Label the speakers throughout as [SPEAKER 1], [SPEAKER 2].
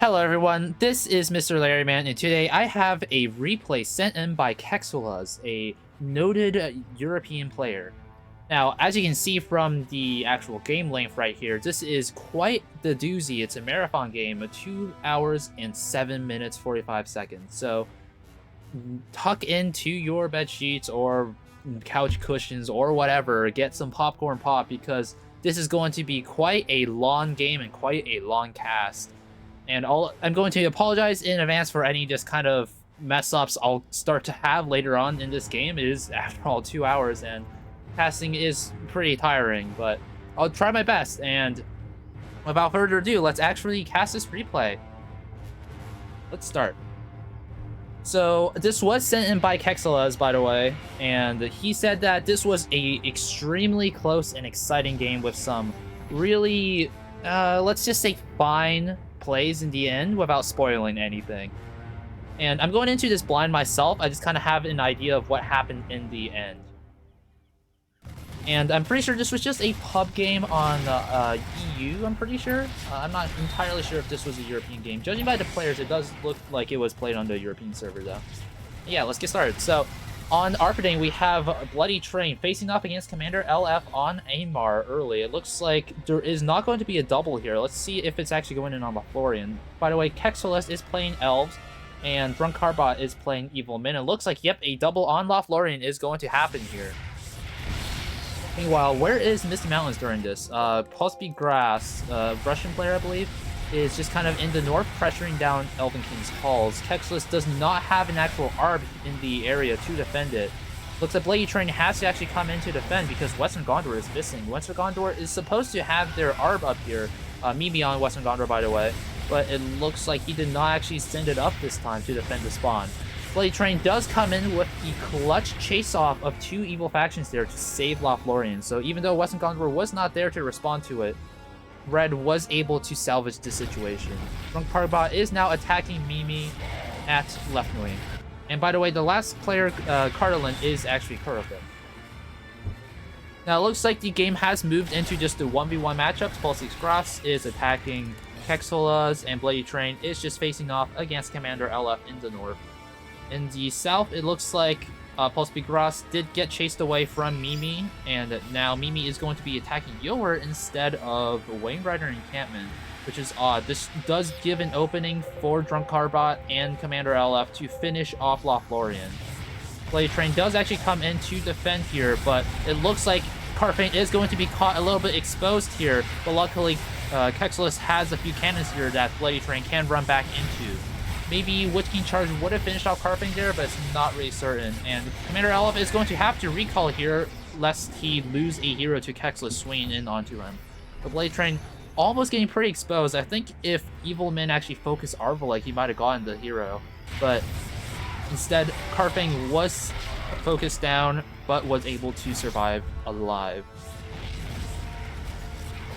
[SPEAKER 1] Hello everyone, this is Mr. Larryman, and today I have a replay sent in by Kexulas, a noted European player. Now, as you can see from the actual game length right here, this is quite the doozy. It's a marathon game, 2 hours and 7 minutes 45 seconds. So, tuck into your bed sheets or couch cushions or whatever, get some popcorn pop because this is going to be quite a long game and quite a long cast. And I'm going to apologize in advance for any just kind of mess ups I'll start to have later on in this game. It is, after all, 2 hours, and casting is pretty tiring, but I'll try my best. And without further ado, let's actually cast this replay. Let's start. So this was sent in by Kexulas, by the way, and he said that this was a extremely close and exciting game with some really, let's just say, fine plays in the end without spoiling anything. And I'm going into this blind myself. I just kind of have an idea of what happened in the end. And I'm pretty sure this was just a pub game on EU, I'm pretty sure. I'm not entirely sure if this was a European game. Judging by the players, it does look like it was played on the European server, though. Yeah, let's get started. So, on Arpidane, we have Bloody Train facing off against Commander LF on Aymar early. It looks like there is not going to be a double here. Let's see if it's actually going in on Lothlorien. By the way, Kexulas is playing Elves, and Drunk Carbot is playing Evil Men. It looks like, yep, a double on Lothlorien is going to happen here. Meanwhile, where is Misty Mountains during this? Pulseby Grass, Russian player, I believe, is just kind of in the north, pressuring down Elven King's halls. Kexulas does not have an actual ARB in the area to defend it. Looks like Bloody Train has to actually come in to defend because Western Gondor is missing. Western Gondor is supposed to have their ARB up here. Mimi on Western Gondor, by the way. But it looks like he did not actually send it up this time to defend the spawn. Bloody Train does come in with the clutch chase-off of 2 evil factions there to save Lothlorien. So even though Western Gondor was not there to respond to it, Red was able to salvage the situation. Drunk Carbot is now attacking Mimi at left wing. And by the way, the last player, Cardalin, is actually Kurofin. Now it looks like the game has moved into just the 1v1 matchups. Pulsix Grass is attacking Kexulas, and Bloody Train is just facing off against Commander LF in the north. In the south, it looks like Pulseby Grass did get chased away from Mimi, and now Mimi is going to be attacking Yower instead of Wainwriter Encampment, which is odd. This does give an opening for Drunk Carbot and Commander LF to finish off Lothlorien. Bloody Train does actually come in to defend here, but it looks like Carfane is going to be caught a little bit exposed here, but luckily Kexulas has a few cannons here that Bloody Train can run back into. Maybe Witch King Charge would have finished off Carfane there, but it's not really certain. And Commander LF is going to have to recall here, lest he lose a hero to Kexulas swinging in onto him. The Blade Train almost getting pretty exposed. I think if Evil Men actually focused Arvalek, he might have gotten the hero. But instead, Carfane was focused down, but was able to survive alive.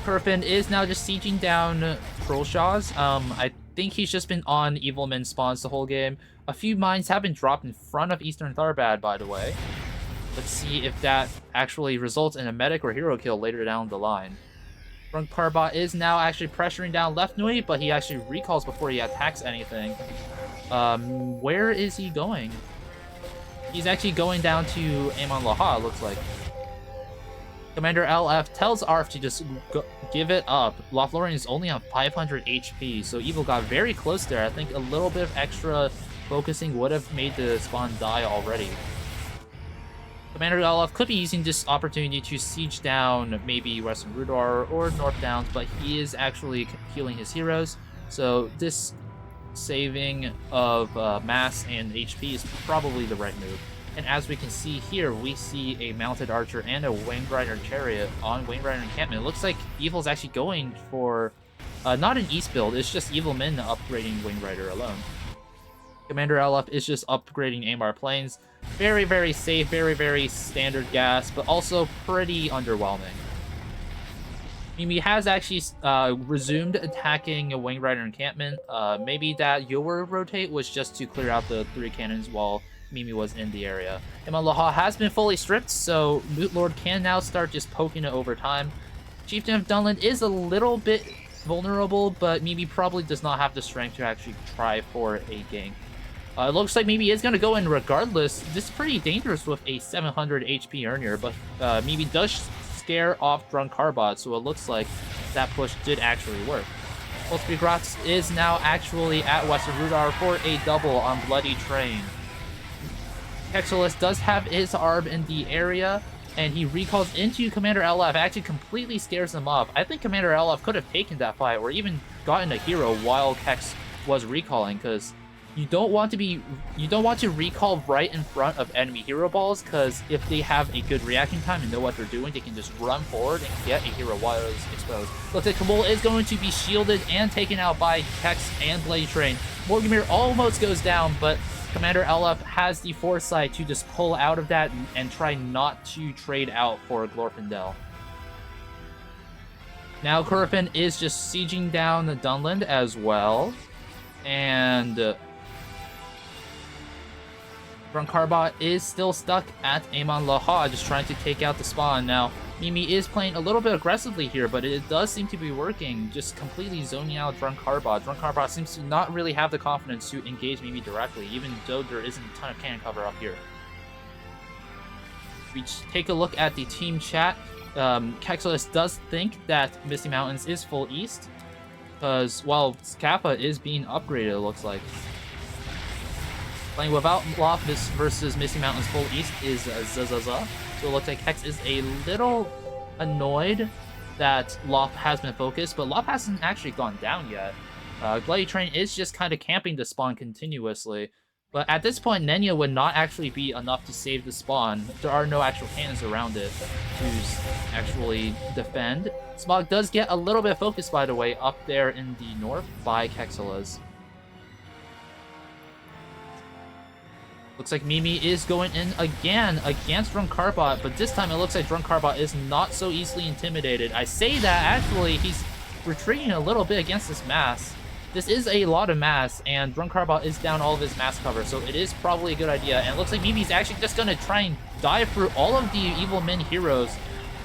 [SPEAKER 1] Carfane is now just sieging down Trollshaws. I think he's just been on Evil Men spawns the whole game. A few mines have been dropped in front of Eastern Tharbad, by the way. Let's see if that actually results in a medic or hero kill later down the line. Drunk Carbot is now actually pressuring down Left Nui, but he actually recalls before he attacks anything. Where is he going? He's actually going down to Amon Laha, it looks like. Commander LF tells Arf to just give it up. Lothlorien is only on 500 HP, so Evil got very close there. I think a little bit of extra focusing would have made the spawn die already. Commander LF could be using this opportunity to siege down maybe Western Rudar or North Downs, but he is actually healing his heroes, so this saving of mass and HP is probably the right move. And as we can see here, we see a Mounted Archer and a Wainwriter Chariot on Wainwriter Encampment. It looks like Evil's actually going for not an East build, it's just Evil Men upgrading Wainwriter alone. Commander LF is just upgrading Aymar Plains. Very, very safe, very, very standard gas, but also pretty underwhelming. Mimi has actually resumed attacking a Wainwriter Encampment. Maybe that Yower rotate was just to clear out the 3 cannons while Mimi was in the area. Amon Laha has been fully stripped, so Moot Lord can now start just poking it over time. Chieftain of Dunland is a little bit vulnerable, but Mimi probably does not have the strength to actually try for a gank. It looks like Mimi is going to go in regardless. This is pretty dangerous with a 700 HP earner, but Mimi does scare off Drunk Carbot, so it looks like that push did actually work. Ultimagrox is now actually at Western Rudar for a double on Bloody Train. Kexelis does have his ARB in the area, and he recalls into Commander LF, actually completely scares him off. I think Commander LF could have taken that fight, or even gotten a hero while Kex was recalling, because you don't want to recall right in front of enemy hero balls, because if they have a good reaction time and know what they're doing, they can just run forward and get a hero while it's exposed. Looks like Kabul is going to be shielded and taken out by Kex and Bloody Train. Morgamir almost goes down, but Commander LF has the foresight to just pull out of that and try not to trade out for Glorfindel. Now Kurfin is just sieging down the Dunland as well, and Drunkarbot is still stuck at Amon Laha, just trying to take out the spawn. Now, Mimi is playing a little bit aggressively here, but it does seem to be working, just completely zoning out Drunkarbot. Drunkarbot seems to not really have the confidence to engage Mimi directly, even though there isn't a ton of cannon cover up here. We take a look at the team chat. Kexelis does think that Misty Mountains is full east, because, well, Kappa is being upgraded, it looks like. Playing without Loft versus Misty Mountains full east is Zazaza. So it looks like Hex is a little annoyed that Loft has been focused, but Loft hasn't actually gone down yet. Bloody Train is just kind of camping the spawn continuously. But at this point, Nenya would not actually be enough to save the spawn. There are no actual cannons around it to actually defend. Smog does get a little bit focused, by the way, up there in the north by Kexelis. Looks like Mimi is going in again against Drunkarbot, but this time it looks like Drunkarbot is not so easily intimidated. I say that, actually, he's retreating a little bit against this mass. This is a lot of mass, and Drunkarbot is down all of his mass cover, so it is probably a good idea. And it looks like Mimi's actually just going to try and dive through all of the Evil Min heroes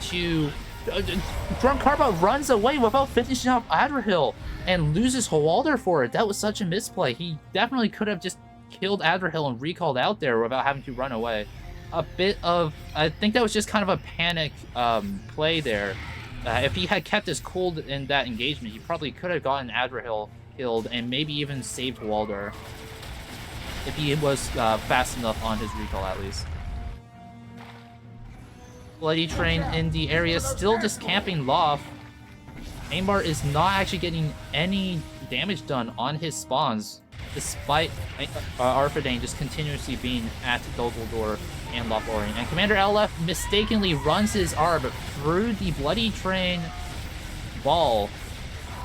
[SPEAKER 1] to... Drunkarbot runs away without finishing off Adrahil and loses Hawalder for it. That was such a misplay. He definitely could have just killed Adrahil and recalled out there without having to run away. A bit of... I think that was just kind of a panic play there. If he had kept his cool in that engagement, he probably could have gotten Adrahil killed and maybe even saved Walder. If he was fast enough on his recall, at least. Bloody Train in the area, still just camping Loft. Aimbar is not actually getting any damage done on his spawns, despite Arfidane just continuously being at Dogeldor and Lothlorien. And Commander LF mistakenly runs his ARB through the Bloody Train ball,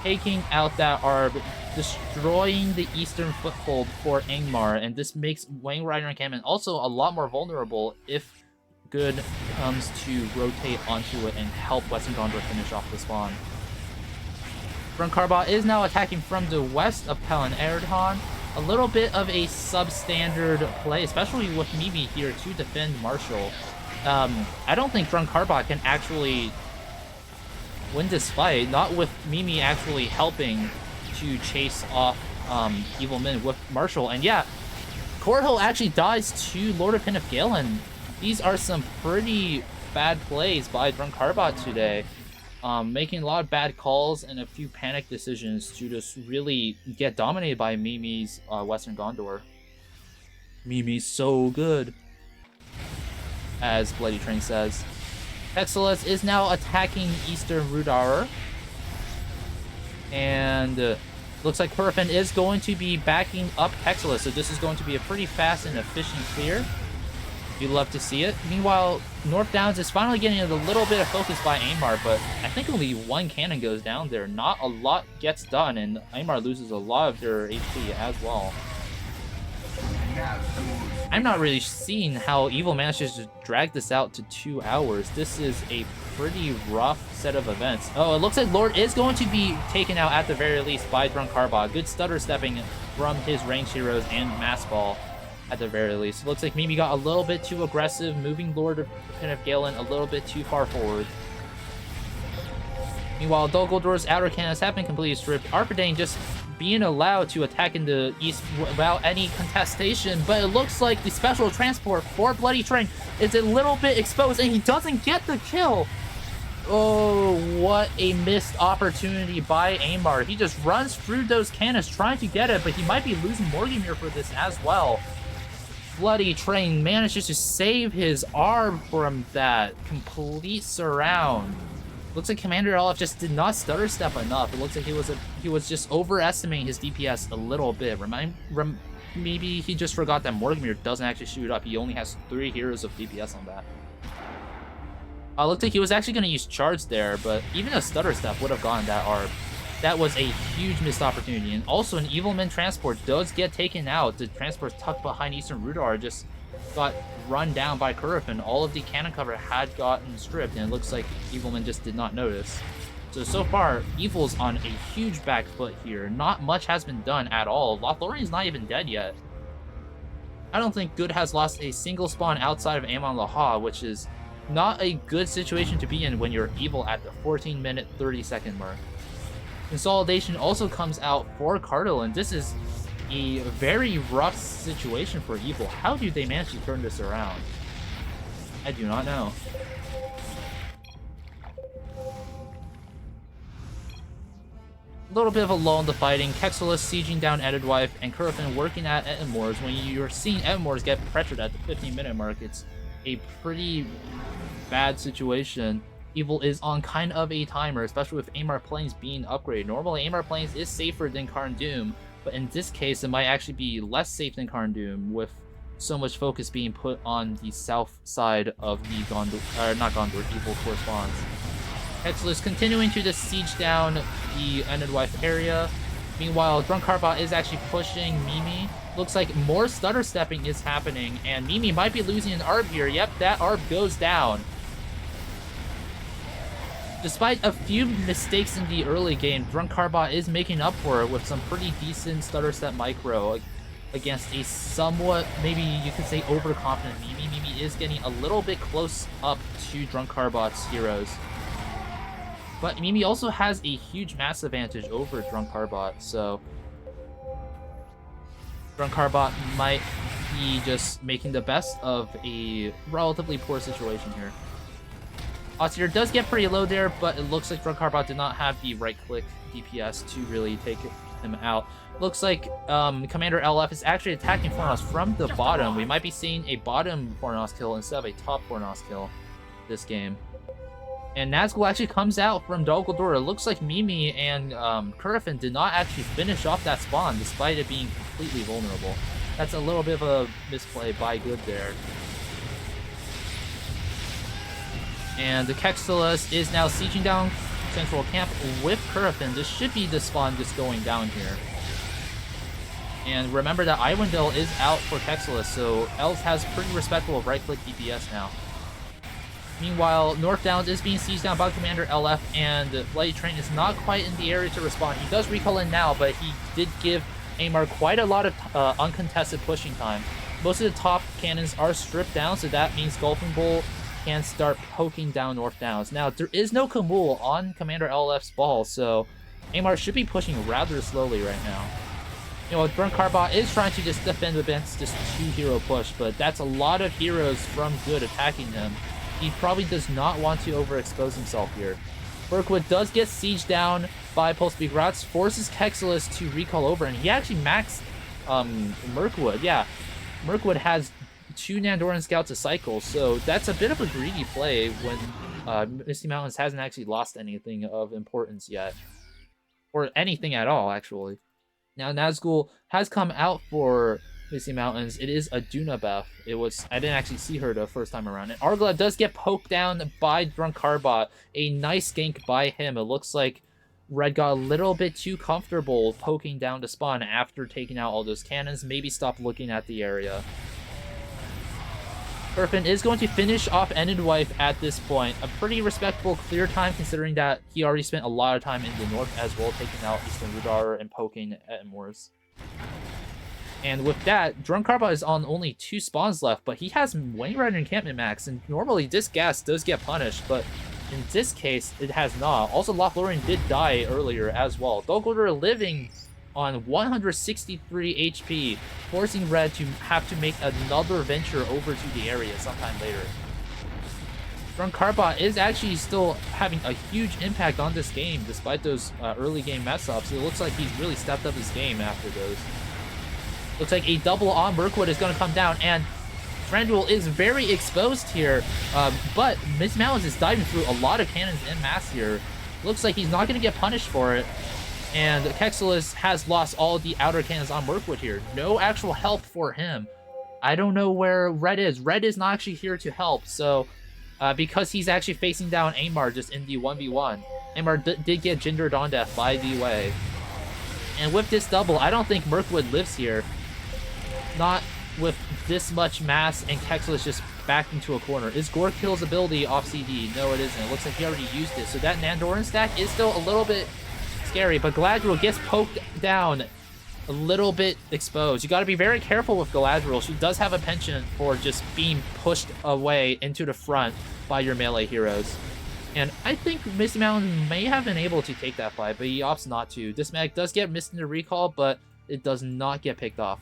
[SPEAKER 1] taking out that ARB, destroying the eastern foothold for Angmar, and this makes Wang Rider encampment also a lot more vulnerable if good comes to rotate onto it and help Western Gondor finish off the spawn. Drunkarbot is now attacking from the west of Pelin Erdhan. A little bit of a substandard play, especially with Mimi here to defend Marshall. I don't think Drunkarbot can actually win this fight, not with Mimi actually helping to chase off Evil Min with Marshall. And yeah, Korhil actually dies to Lord of Pin of Galen. These are some pretty bad plays by Drunkarbot today. Making a lot of bad calls and a few panic decisions to just really get dominated by Mimi's Western Gondor. Mimi's so good, as Bloody Train says. Kexelis is now attacking Eastern Rudar. And looks like Kurfin is going to be backing up Kexelis, so this is going to be a pretty fast and efficient clear. You'd love to see it. Meanwhile, North Downs is finally getting a little bit of focus by Aimar, but I think only one cannon goes down there. Not a lot gets done, and Aimar loses a lot of their HP as well. I'm not really seeing how Evil manages to drag this out to 2 hours. This is a pretty rough set of events. Oh, it looks like Lord is going to be taken out at the very least by Drunkarbot. Good stutter stepping from his ranged heroes and Mass Ball at the very least. It looks like Mimi got a little bit too aggressive, moving Lord of Pin of Galen a little bit too far forward. Meanwhile, Dolgoldor's outer cannons have been completely stripped. Arpidane just being allowed to attack in the east without any contestation, but it looks like the special transport for Bloody Train is a little bit exposed, and he doesn't get the kill. Oh, what a missed opportunity by Aymar. He just runs through those cannons trying to get it, but he might be losing Morgamir for this as well. Bloody Train manages to save his arm from that complete surround. Looks like Commander LF just did not stutter step enough. It looks like he was just overestimating his DPS a little bit. Maybe he just forgot that Morgamir doesn't actually shoot up. He only has 3 heroes of DPS on that. Looked like he was actually going to use charge there, but even a stutter step would have gotten that ARB. That was a huge missed opportunity. And also an Evilman transport does get taken out. The transport tucked behind Eastern Rudar just got run down by Kurafin. All of the cannon cover had gotten stripped, and it looks like Evilman just did not notice. So far, Evil's on a huge back foot here. Not much has been done at all. Lothlorien's not even dead yet. I don't think Good has lost a single spawn outside of Amon Laha, which is not a good situation to be in when you're Evil at the 14-minute, 30-second mark. Consolidation also comes out for Cardinal, and this is a very rough situation for Evil. How do they manage to turn this around? I do not know. A little bit of a lull in the fighting. Kexelis sieging down Edidwife, and Kurafin working at Ettenmoors. When you're seeing Ettenmoors get pressured at the 15-minute mark, it's a pretty bad situation. Evil is on kind of a timer, especially with Aymar Plains being upgraded. Normally, Aymar Plains is safer than Karn Doom, but in this case, it might actually be less safe than Karn Doom, with so much focus being put on the south side of the Evil corresponds. Kexelis continuing to just siege down the Endedwife area. Meanwhile, Drunkarbot is actually pushing Mimi. Looks like more stutter stepping is happening, and Mimi might be losing an ARB here. Yep, that ARB goes down. Despite a few mistakes in the early game, Drunkarbot is making up for it with some pretty decent stutter step micro against a somewhat, maybe you could say, overconfident Mimi. Mimi is getting a little bit close up to Drunkarbot's heroes. But Mimi also has a huge mass advantage over Drunkarbot, so Drunkarbot might be just making the best of a relatively poor situation here. Otsier does get pretty low there, but it looks like Drunkarbot did not have the right-click DPS to really take him out. Looks like Commander LF is actually attacking Fornos from the bottom. We might be seeing a bottom Fornos kill instead of a top Fornos kill this game. And Nazgul actually comes out from Dol Guldur. It looks like Mimi and Kurafin did not actually finish off that spawn, despite it being completely vulnerable. That's a little bit of a misplay by Good there. And the Kexelis is now sieging down Central Camp with Kurafin. This should be the spawn just going down here. And remember that Iwindale is out for Kexelis, so Els has pretty respectable right-click DPS now. Meanwhile, North Downs is being sieged down by Commander LF, and Bloody Train is not quite in the area to respond. He does recall in now, but he did give Aymar quite a lot of uncontested pushing time. Most of the top cannons are stripped down, so that means Golfing Bull can start poking down North Downs. Now, there is no Kamul on Commander LF's ball, so Aymar should be pushing rather slowly right now. You know, Drunkarbot is trying to just defend against this 2-hero push, but that's a lot of heroes from Good attacking him. He probably does not want to overexpose himself here. Mirkwood does get sieged down by Pulse Begrats, forces Kexelis to recall over, and he actually maxed Mirkwood. Yeah, Mirkwood has 2 Nandoran Scouts a cycle, so that's a bit of a greedy play when Misty Mountains hasn't actually lost anything of importance yet. Or anything at all, actually. Now, Nazgul has come out for Misty Mountains. It is a Duna buff. I didn't actually see her the first time around. And Argla does get poked down by Drunkarbot. A nice gank by him. It looks like Red got a little bit too comfortable poking down to spawn after taking out all those cannons. Maybe stop looking at the area. Kurafin is going to finish off Endedwife at this point. A pretty respectable clear time considering that he already spent a lot of time in the north as well, taking out Eastern Rudar and poking Ettenmoors. And with that, Drunkarbot is on only 2 spawns left, but he has Wainwright encampment max, and normally this gas does get punished, but in this case, it has not. Also, LoTR did die earlier as well. Dolgolder living on 163 HP, forcing Red to have to make another venture over to the area sometime later. Drunk Carbot is actually still having a huge impact on this game, despite those early game mess-ups. It looks like he's really stepped up his game after those. Looks like a double on Mirkwood is going to come down, and Thranduil is very exposed here, but Miss Mountains is diving through a lot of cannons en masse here. Looks like he's not going to get punished for it, and Kexelis has lost all the outer cannons on Mirkwood here. No actual help for him. I don't know where Red is. Red is not actually here to help, so because he's actually facing down Amar just in the 1v1. Amar did get gendered on death by the way. And with this double, I don't think Mirkwood lives here. Not with this much mass and Kexelis just backed into a corner. Is Gorkill's ability off CD? No, it isn't. It looks like he already used it. So that Nandoran stack is still a little bit scary, but Galadriel gets poked down, a little bit exposed. You got to be very careful with Galadriel. She does have a penchant for just being pushed away into the front by your melee heroes. And I think Misty Mountain may have been able to take that fight, but he opts not to. This mag does get missed into recall, but it does not get picked off.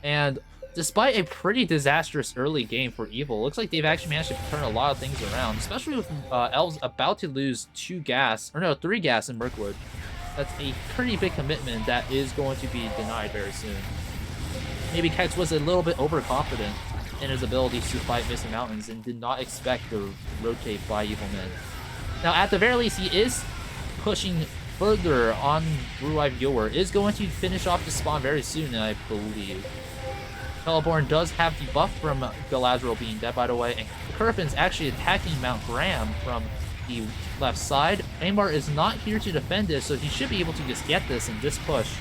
[SPEAKER 1] And despite a pretty disastrous early game for Evil, looks like they've actually managed to turn a lot of things around, especially with Elves about to lose 3 gas in Mirkwood. That's a pretty big commitment that is going to be denied very soon. Maybe Kex was a little bit overconfident in his ability to fight Misty Mountains and did not expect the rotate by Evil Men. Now, at the very least, he is pushing further on Blue-Eye Viewer, is going to finish off the spawn very soon, I believe. Teleborn does have the buff from Galadriel being dead, by the way, and Curfin's actually attacking Mount Graham from the left side. Amar is not here to defend this, so he should be able to just get this in this push.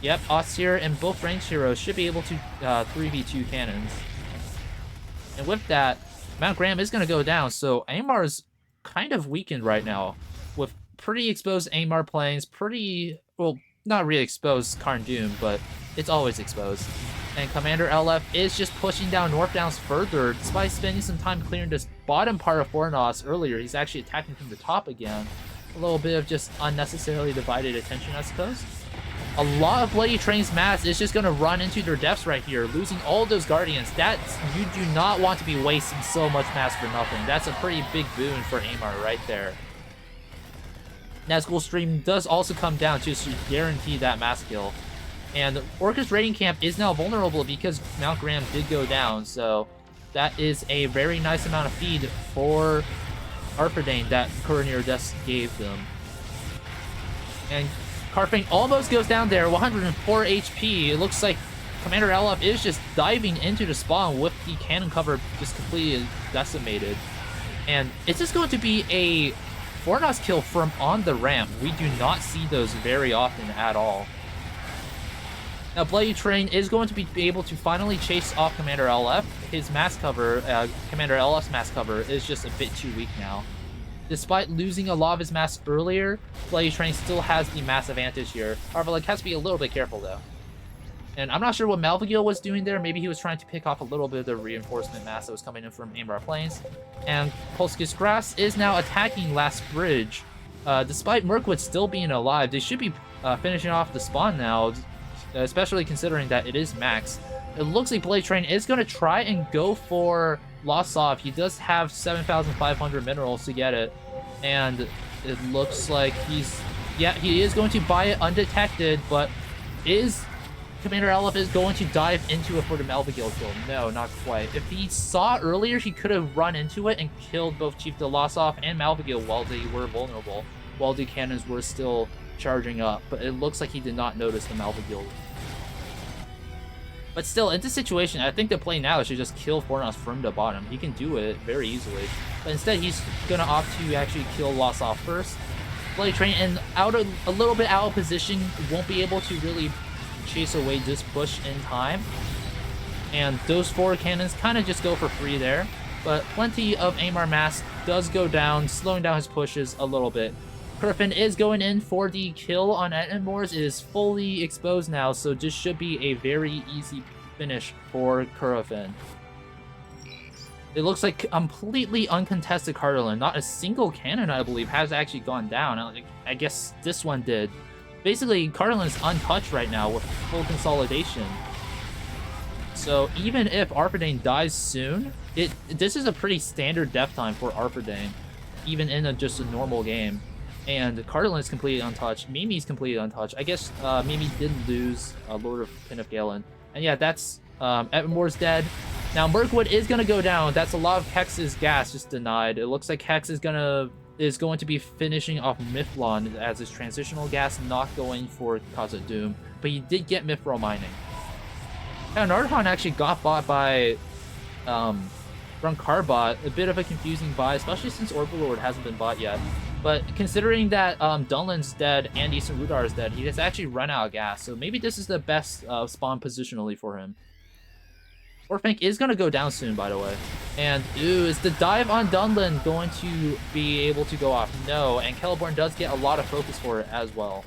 [SPEAKER 1] Yep, Austere and both ranged heroes should be able to 3v2 cannons. And with that, Mount Graham is going to go down, so Amar's kind of weakened right now, with pretty exposed Amar planes, well, not really exposed Karn Doom, but it's always exposed. And Commander LF is just pushing down North Downs further, despite spending some time clearing this bottom part of Fornos earlier. He's actually attacking from the top again. A little bit of just unnecessarily divided attention, I suppose. A lot of Bloody Train's mass is just going to run into their depths right here, losing all those Guardians. You do not want to be wasting so much mass for nothing. That's a pretty big boon for Amar right there. Nazgul Stream does also come down to guarantee that mass kill. And Orcus Raiding Camp is now vulnerable because Mount Graham did go down, so that is a very nice amount of feed for Arphaddane that Coronir Death gave them. And Karfang almost goes down there, 104 HP. It looks like Commander LF is just diving into the spawn with the cannon cover just completely decimated. And it's just going to be a Fornos kill from on the ramp. We do not see those very often at all. Now, Bloody Train is going to be able to finally chase off Commander LF. His mass cover, Commander LF's mass cover, is just a bit too weak now. Despite losing a lot of his mass earlier, Bloody Train still has the mass advantage here. However, like, has to be a little bit careful, though. And I'm not sure what Malvagil was doing there. Maybe he was trying to pick off a little bit of the reinforcement mass that was coming in from Ambar Plains. And Polskis Grass is now attacking Last Bridge. Despite Mirkwood still being alive, they should be finishing off the spawn now, especially considering that it is max. It looks like Blade Train is going to try and go for Lost Off. He does have 7,500 minerals to get it, and it looks like he is going to buy it undetected, but Commander LF is going to dive into it for the Malvagil kill? No, not quite. If he saw earlier, he could have run into it and killed both Chief Delasov and Malvagil while they were vulnerable, while the cannons were still charging up, but it looks like he did not notice the Malvagil. But still, in this situation, I think the play now should just kill Fornos from the bottom. He can do it very easily. But instead, he's going to opt to actually kill Lost Off first. Bloody Train, and a little bit out of position, won't be able to really chase away this push in time. And those 4 cannons kind of just go for free there. But plenty of Amar mass does go down, slowing down his pushes a little bit. Curfin is going in for the kill on Ettenmoors. It is fully exposed now, so this should be a very easy finish for Curfin. It looks like completely uncontested Carlin. Not a single cannon, I believe, has actually gone down. I guess this one did. Basically, Carlin is untouched right now with full consolidation. So even if Arphadyne dies soon, this is a pretty standard death time for Arphadyne, even in just a normal game. And Carlin is completely untouched. Mimi's completely untouched. I guess Mimi did lose Lord of Pin of Galen. And yeah, that's Evanmore's dead. Now Mirkwood is gonna go down. That's a lot of Hex's gas just denied. It looks like Hex is going to be finishing off Miflon as his transitional gas, not going for Khazad Doom. But he did get Mithril mining. Now Nardhan actually got bought by Drunkarbot. A bit of a confusing buy, especially since Orbalord hasn't been bought yet. But considering that Dunland's dead and Eastern Rudar is dead, he has actually run out of gas. So maybe this is the best spawn positionally for him. Orphank is going to go down soon, by the way. And, ooh, is the dive on Dunland going to be able to go off? No, and Celeborn does get a lot of focus for it as well.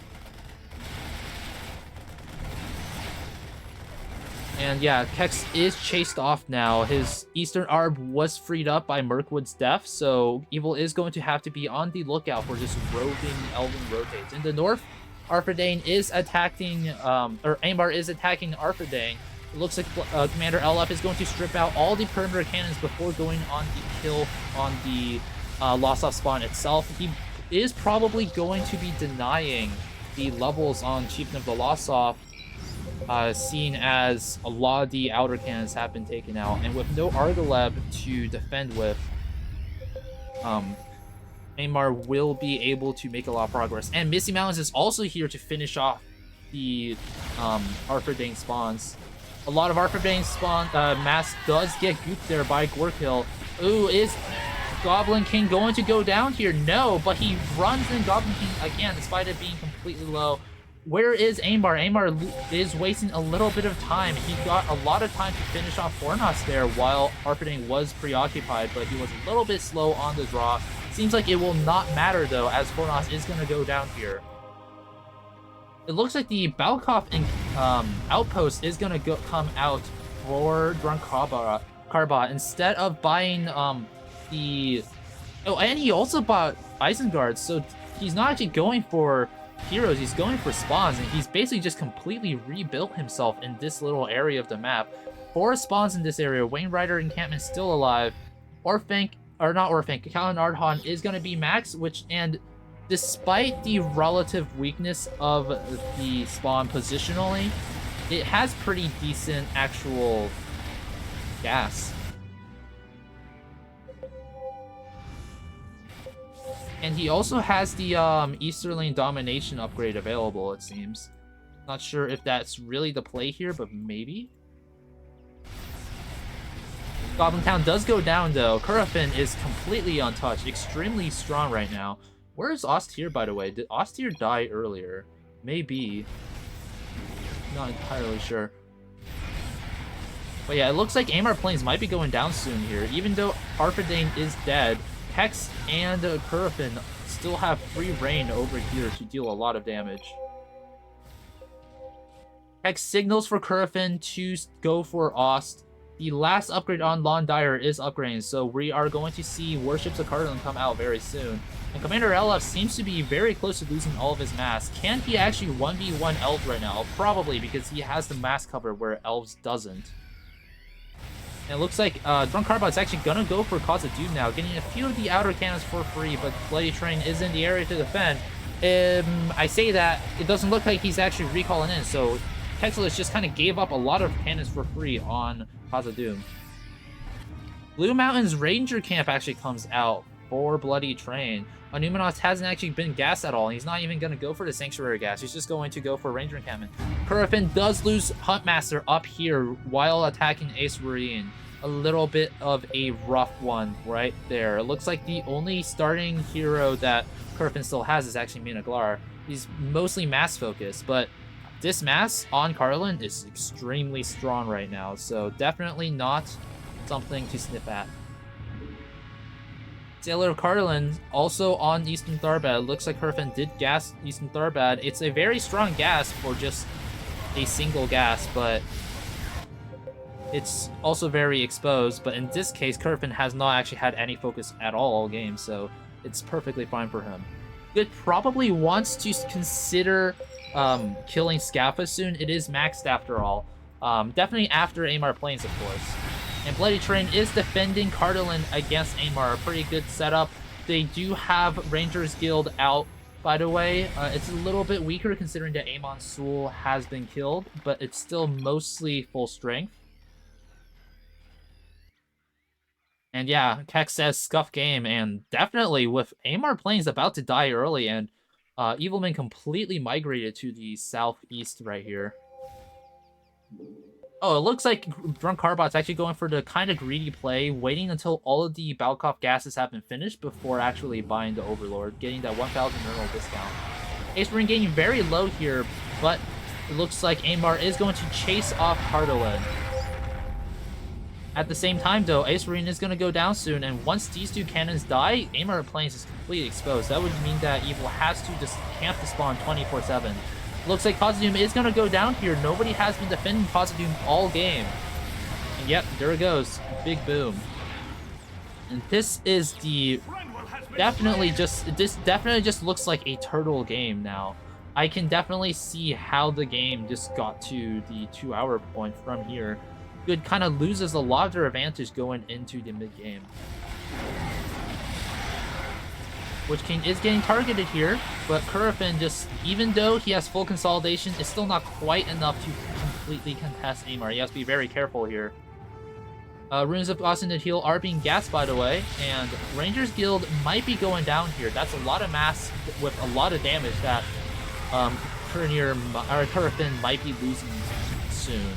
[SPEAKER 1] And yeah, Kex is chased off now. His Eastern Arb was freed up by Mirkwood's death, so Evil is going to have to be on the lookout for just roving Elven rotates. In the north, Arphadyne is attacking, or Aimbar is attacking Arphadyne. It looks like Commander LF is going to strip out all the perimeter cannons before going on the kill on the Lost Off spawn itself. He is probably going to be denying the levels on Chieftain of the Lost Off, seeing as a lot of the outer cannons have been taken out. And with no Argaleb to defend with, Aymar will be able to make a lot of progress. And Misty Mountains is also here to finish off the Arphadyne spawns. A lot of Arphadyne spawn mass does get gooped there by Gorkill. Ooh, is Goblin King going to go down here? No, but he runs in Goblin King again, despite it being completely low. Where is Aimbar? Aimbar is wasting a little bit of time. He got a lot of time to finish off Fornos there while Arphadyne was preoccupied, but he was a little bit slow on the draw. Seems like it will not matter, though, as Fornos is going to go down here. It looks like the Balkov outpost is going to come out for Drunkarbot instead of buying the... Oh, and he also bought Isengard, so he's not actually going for heroes, he's going for spawns, and he's basically just completely rebuilt himself in this little area of the map. 4 spawns in this area. Wayne Rider encampment still alive. Orphank, or not Orphank, Kalan Ardhan is going to be max, and despite the relative weakness of the spawn positionally, it has pretty decent actual gas. And he also has the Easterling Domination upgrade available, it seems. Not sure if that's really the play here, but maybe? Goblin Town does go down, though. Kurafin is completely untouched, extremely strong right now. Where is Austir, by the way? Did Austir die earlier? Maybe. Not entirely sure. But yeah, it looks like Aimar Plains might be going down soon here. Even though Arphadyne is dead, Hex and Kurafin still have free reign over here to deal a lot of damage. Hex signals for Kurafin to go for Ost. The last upgrade on Lon Dyer is upgrading, so we are going to see Warships of Cardinal come out very soon. And Commander LF seems to be very close to losing all of his mass. Can he actually 1v1 Elves right now? Probably, because he has the mass cover where Elves doesn't. And it looks like Drunkarbot's actually gonna go for Khazad Doom now, getting a few of the outer cannons for free, but Bloody Train is in the area to defend. I say that, it doesn't look like he's actually recalling in, so Texelis just kind of gave up a lot of cannons for free on Khazad Doom. Blue Mountain's Ranger Camp actually comes out for Bloody Train. Numenos hasn't actually been gassed at all, and he's not even going to go for the Sanctuary gas. He's just going to go for Ranger Encampment. Kurafin does lose Huntmaster up here while attacking Ace Marine. A little bit of a rough one right there. It looks like the only starting hero that Kurafin still has is actually Mina Glar. He's mostly mass focused, but this mass on Carlin is extremely strong right now, so definitely not something to sniff at. Sailor of Carlin also on Eastern Tharbad. Looks like Kurafin did gas Eastern Tharbad. It's a very strong gas for just a single gas, but it's also very exposed, but in this case, Kurfin has not actually had any focus at all game, so it's perfectly fine for him. Good probably wants to consider killing Scaffa soon. It is maxed after all. Definitely after Amar Plains, of course. And Bloody Train is defending Cardalin against Amar. A pretty good setup. They do have Rangers Guild out, by the way. It's a little bit weaker considering that Amon Sul has been killed, but it's still mostly full strength. And yeah, Keck says scuff game, and definitely with Amar Plains about to die early, and Evilman completely migrated to the southeast right here. Oh, it looks like Drunk Carbot's actually going for the kind of greedy play, waiting until all of the Balkov gases have been finished before actually buying the Overlord, getting that 1,000 mineral discount. Ace Marine getting very low here, but it looks like Amar is going to chase off Cardalin. At the same time, though, Ace Marine is going to go down soon, and once these two cannons die, Amar Plains is completely exposed. That would mean that Evil has to just camp the spawn 24/7. Looks like Khazad-dûm is going to go down here. Nobody has been defending Khazad-dûm all game. And yep, there it goes. Big boom. And this is the... This definitely just looks like a turtle game now. I can definitely see how the game just got to the 2-hour point from here. Good kind of loses a lot of their advantage going into the mid-game. Witch King is getting targeted here, but Kurfin just, even though he has full consolidation, is still not quite enough to completely contest Amar. He has to be very careful here. Runes of Austin Heal are being gassed, by the way, and Rangers Guild might be going down here. That's a lot of mass with a lot of damage that Kurfin might be losing soon.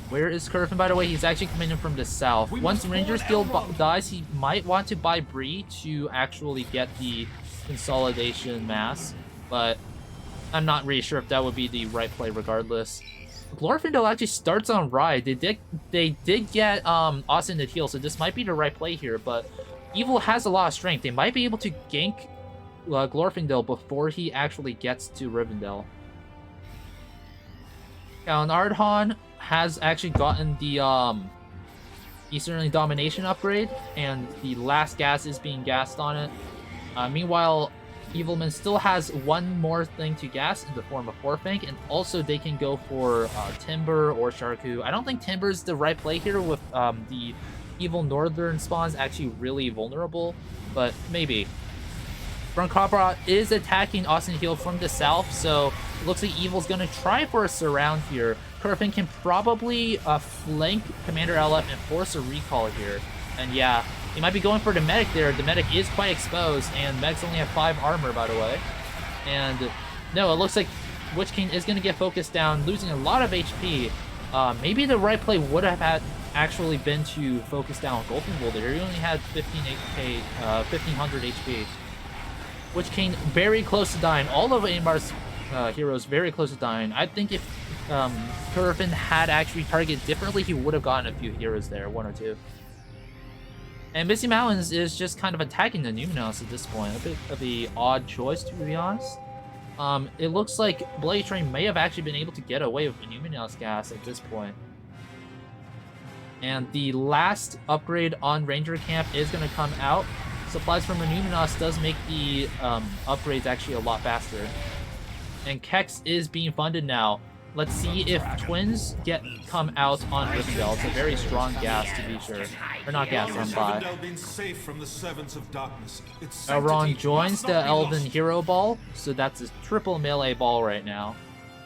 [SPEAKER 1] Where is Kurfin, by the way? He's actually coming in from the south. Once Rangers Guild dies, he might want to buy Bree to actually get the consolidation mass, but I'm not really sure if that would be the right play regardless. Glorfindel actually starts on Ride. They did get Austin to heal, so this might be the right play here, but Evil has a lot of strength. They might be able to gank Glorfindel before he actually gets to Rivendell. Now, Ardhan has actually gotten the Eastern Domination upgrade, and the last gas is being gassed on it. Meanwhile, Evilman still has one more thing to gas in the form of Forfank, and also they can go for Timber or Sharku. I don't think Timber is the right play here with the Evil Northern spawns actually really vulnerable, but maybe. Broncobra is attacking Austin Heal from the south, so it looks like Evil's going to try for a surround here. Kurfin can probably flank Commander LF and force a recall here. And yeah, he might be going for the medic there. The medic is quite exposed, and medics only have 5 armor, by the way. And no, it looks like Witch King is going to get focused down, losing a lot of HP. Maybe the right play would have actually been to focus down Golden Bull there. He only had 1500 HP. Witch King very close to dying. All of Amar's heroes very close to dying. I think if Kurfin had actually targeted differently, he would have gotten a few heroes there, 1 or 2. And Misty Mountains is just kind of attacking the Numinos at this point. A bit of a odd choice, to be honest. It looks like Bloody Train may have actually been able to get away with the Numinos gas at this point. And the last upgrade on Ranger Camp is going to come out. Supplies from the Numinos does make the upgrades actually a lot faster. And Kex is being funded now. Let's see if Twins come out on Rivendell. It's a very strong gas, to be sure. Or not gas, on buy. Elrond joins the Elven Hero Ball, so that's a triple melee ball right now.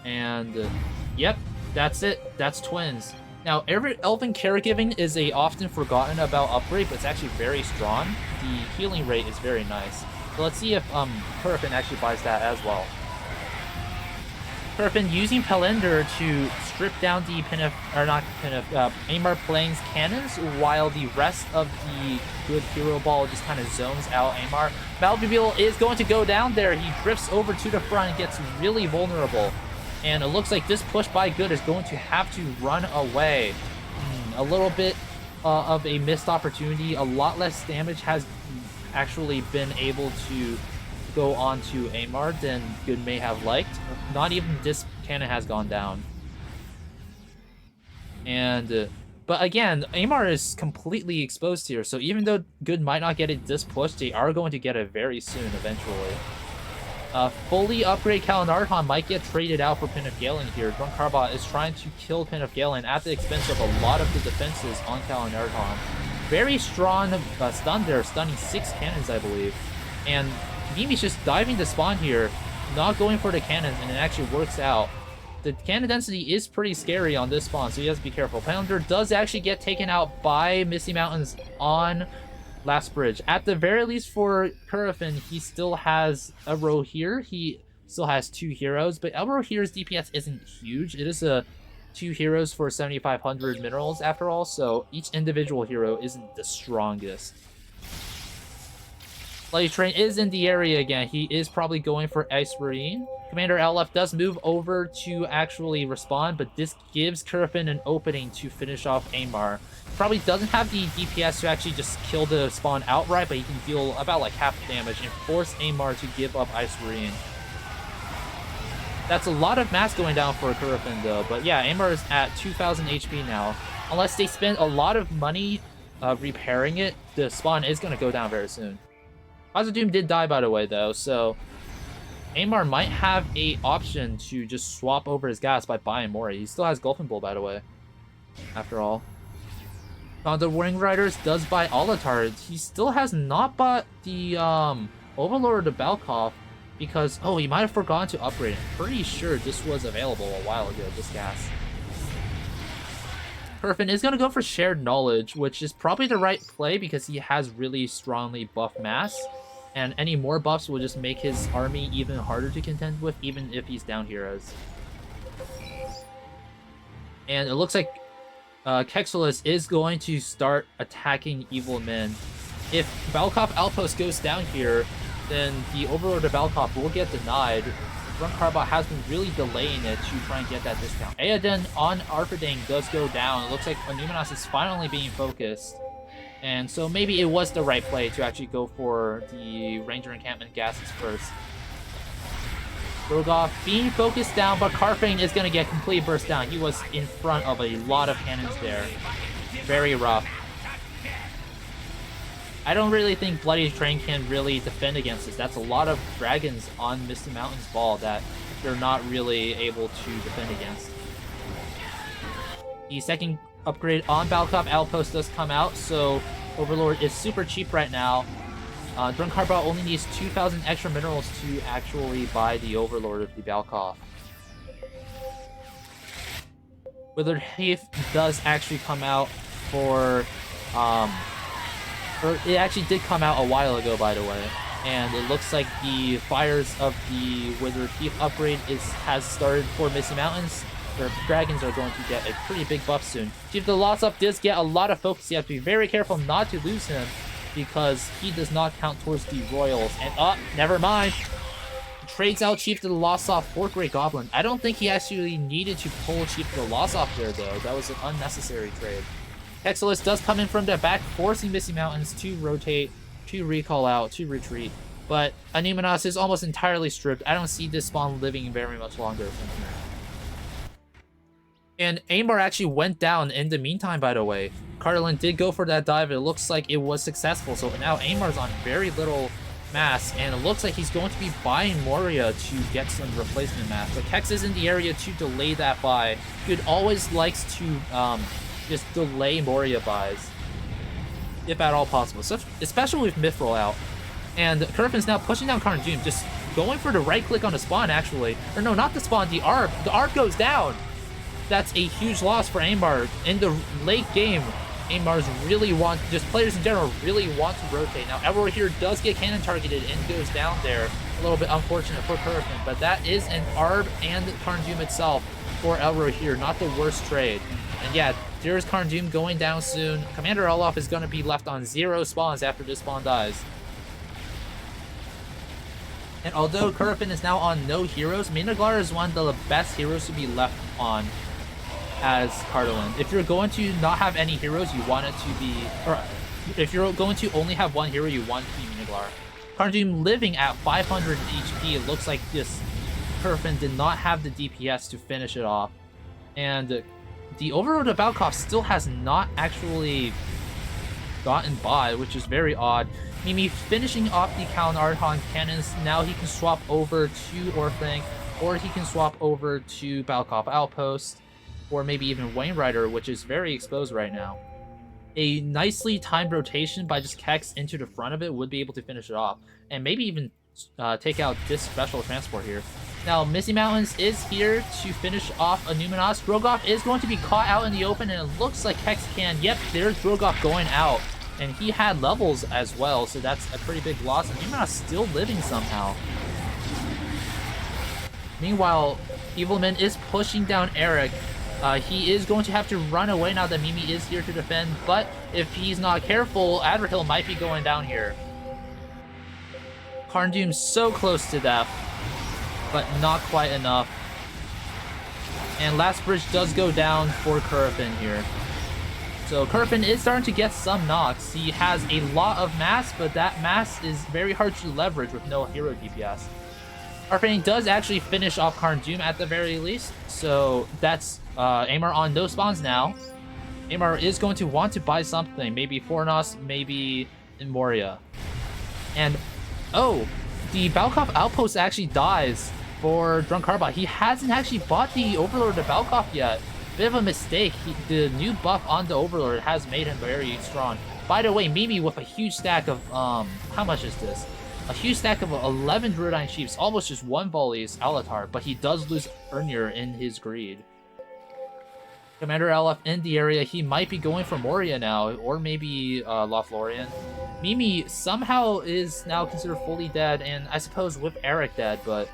[SPEAKER 1] And yep, that's it. That's Twins. Now, every Elven Caregiving is a often forgotten about upgrade, but it's actually very strong. The healing rate is very nice. So let's see if Kurfin actually buys that as well. Kurfin using Pelender to strip down the Amar Plains cannons, while the rest of the good hero ball just kind of zones out Amar. Malvibule is going to go down there. He drifts over to the front and gets really vulnerable. And it looks like this push by Good is going to have to run away. A little bit of a missed opportunity. A lot less damage has actually been able to go on to Amar than Good may have liked. Not even this cannon has gone down. And but again, Amar is completely exposed here, so even though Good might not get it this push, they are going to get it very soon eventually. Fully upgrade Kalinarhan might get traded out for Pin of Galen here. Drunk Carbot is trying to kill Pin of Galen at the expense of a lot of the defenses on Kalinarhan. Very strong stun there, stunning 6 cannons, I believe. And Mimi's just diving to spawn here, not going for the cannons, and it actually works out. The cannon density is pretty scary on this spawn, so he has to be careful. Pounder does actually get taken out by Misty Mountains on last bridge. At the very least for Kurafin, he still has a row here. He still has 2 heroes, but Elro here's DPS isn't huge. It is a 2 heroes for 7,500 minerals after all, so each individual hero isn't the strongest. Bloody Train is in the area again. He is probably going for Ice Marine. Commander LF does move over to actually respond, but this gives Kurafin an opening to finish off Amar. Probably doesn't have the DPS to actually just kill the spawn outright, but he can deal about like half the damage and force Amar to give up Ice Marine. That's a lot of mass going down for Kurafin though, but yeah, Amar is at 2,000 HP now. Unless they spend a lot of money repairing it, the spawn is going to go down very soon. Doom did die, by the way, though, so Amar might have a option to just swap over his gas by buying Mori. He still has Gulfin Bull, by the way, after all. The Wing Riders does buy LoTR. He still has not bought the Overlord of Balkov because, oh, he might have forgotten to upgrade it. Pretty sure this was available a while ago, this gas. Kurafin is going to go for Shared Knowledge, which is probably the right play because he has really strongly buffed mass. And any more buffs will just make his army even harder to contend with, even if he's down heroes. And it looks like Kexulis is going to start attacking Evil Men. If Balkov Outpost goes down here, then the Overlord of Balkov will get denied. Drunk Carbot has been really delaying it to try and get that discount. Aoden on Arpidane does go down. It looks like Anuminas is finally being focused. And so maybe it was the right play to actually go for the Ranger Encampment gases first. Rogoff being focused down, but Karfane is going to get completely burst down. He was in front of a lot of cannons there. Very rough. I don't really think Bloody Train can really defend against this. That's a lot of dragons on Misty Mountain's ball that they're not really able to defend against. The second upgrade on Balkov Outpost does come out, so Overlord is super cheap right now. Drunk Carbot only needs 2,000 extra minerals to actually buy the Overlord of the Balkov. Withered Heath does actually come out for, or it actually did come out a while ago, by the way. And it looks like the fires of the Withered Heath upgrade has started for Misty Mountains. Their dragons are going to get a pretty big buff soon. Chief of the Lost Up does get a lot of focus. You have to be very careful not to lose him because he does not count towards the Royals. And never mind. Trades out Chief of the Lost Off for Great Goblin. I don't think he actually needed to pull Chief of the Lost Off there though. That was an unnecessary trade. Kexulis does come in from the back, forcing Misty Mountains to rotate, to recall out, to retreat. But Anuminas is almost entirely stripped. I don't see this spawn living very much longer from here. And Amar actually went down in the meantime, by the way. Cardinal did go for that dive. It looks like it was successful. So now Amar's on very little mass. And it looks like he's going to be buying Moria to get some replacement mass. But Kex is in the area to delay that buy. Good always likes to just delay Moria buys, if at all possible. So, especially with Mithril out. And Kurfin's now pushing down Karn Doom. Just going for the right click on the spawn, actually. Or no, not the spawn, the ARP. The ARP goes down. That's a huge loss for Amar. In the late game, Amar's really players in general really want to rotate. Now, Elroy here does get cannon targeted and goes down there. A little bit unfortunate for Kurfin, but that is an ARB and Karn Doom itself for Elroy here. Not the worst trade. And yeah, there's Karn Doom going down soon. Commander Olaf is going to be left on 0 spawns after this spawn dies. And although Kurfin is now on no heroes, Minaglar is one of the best heroes to be left on as Cardinal. If you're going to not have any heroes, you want it to be, or if you're going to only have one hero, you want it to be Minaglar. Karn Doom living at 500 HP, it looks like this Kurfin did not have the DPS to finish it off. And the Overlord of Balkov still has not actually gotten by, which is very odd. Mimi finishing off the Kalin Archon cannons. Now he can swap over to Orphank, or he can swap over to Balkov Outpost, or maybe even Wainwriter, which is very exposed right now. A nicely timed rotation by just Kex into the front of it would be able to finish it off, and maybe even take out this special transport here. Now, Misty Mountains is here to finish off a Numenos. Drogoff is going to be caught out in the open, and it looks like Kex can. Yep, there's Drogoff going out, and he had levels as well, so that's a pretty big loss. And Numenos still living somehow. Meanwhile, Evilman is pushing down Eric. He is going to have to run away now that Mimi is here to defend, but if he's not careful, Adverhill might be going down here. Karndoom so close to death, but not quite enough. And last bridge does go down for Kurfin here. So Kurfin is starting to get some knocks. He has a lot of mass, but that mass is very hard to leverage with no hero DPS. Arfang does actually finish off Karndoom at the very least, so that's Amar on no spawns now. Amar is going to want to buy something, maybe Fornos, maybe in Moria. And, oh, the Balkov Outpost actually dies for Drunk Carbot. He hasn't actually bought the Overlord of Balkov yet. Bit of a mistake. The new buff on the Overlord has made him very strong. By the way, Mimi with a huge stack of, how much is this? A huge stack of 11 Druidine Chiefs, almost just one volley's LoTR, but he does lose Ernir in his greed. Commander LF in the area, he might be going for Moria now, or maybe Lothlorien. Mimi somehow is now considered fully dead, and I suppose with Eric dead, but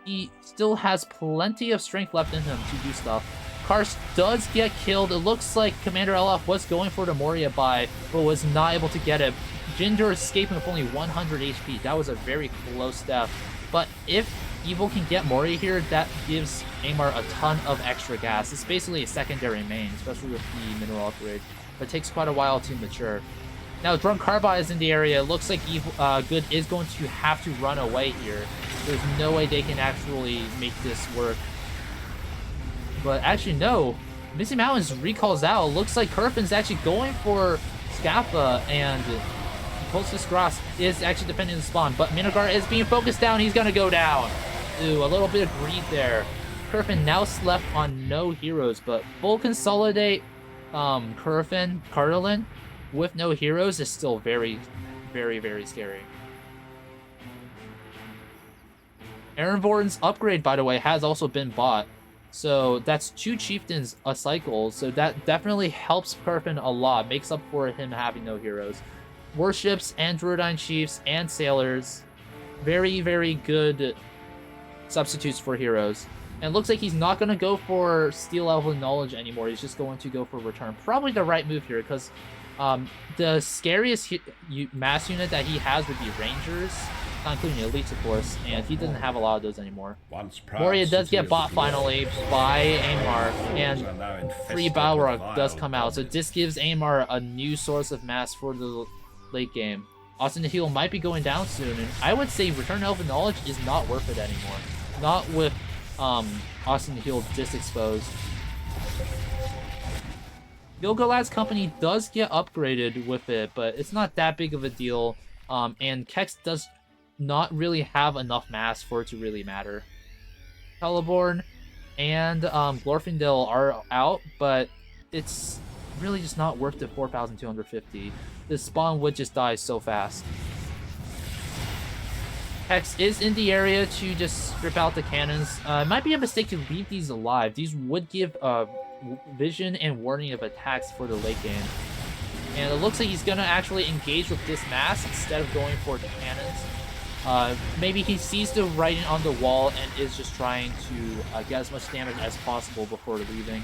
[SPEAKER 1] he still has plenty of strength left in him to do stuff. Karst does get killed. It looks like Commander LF was going for the Moria buy, but was not able to get it. Jinder escaping with only 100 HP. That was a very close step. But if Evil can get Moria here, that gives Amar a ton of extra gas. It's basically a secondary main, especially with the mineral upgrade. But it takes quite a while to mature. Now, Drunk Carbot is in the area. It looks like Evil, Good is going to have to run away here. There's no way they can actually make this work. But actually, no. Missing Mountains recalls out. Looks like Kurfin's actually going for Scappa, and Pulsus Grass is actually defending the spawn, but Minogar is being focused down. He's gonna go down. Ooh, a little bit of greed there. Kurfin now left on no heroes, but full consolidate Kurfin, Cardalin with no heroes is still very, very, very scary. Aaronborn's upgrade, by the way, has also been bought. So that's 2 chieftains a cycle, so that definitely helps Kurfin a lot, makes up for him having no heroes. Warships and Druidine Chiefs and Sailors, very, very good substitutes for heroes. And it looks like he's not going to go for Steel Elven Knowledge anymore, he's just going to go for Return. Probably the right move here, because the scariest mass unit that he has would be Rangers, not including Elites, of course, and he doesn't have a lot of those anymore. Moria does get bought finally by Amar, and free Balrog does come out, so this gives Amar a new source of mass for the late game. Austin the Heal might be going down soon, and I would say Return Elven Knowledge is not worth it anymore. Not with Austin the Heal disexposed. Gilgalad's company does get upgraded with it, but it's not that big of a deal, and Kex does not really have enough mass for it to really matter. Celeborn and Glorfindel are out, but it's really just not worth the 4,250. The spawn would just die so fast. Hex is in the area to just strip out the cannons. It might be a mistake to leave these alive. These would give vision and warning of attacks for the late game. And it looks like he's going to actually engage with this mass instead of going for the cannons. Maybe he sees the writing on the wall and is just trying to get as much damage as possible before leaving.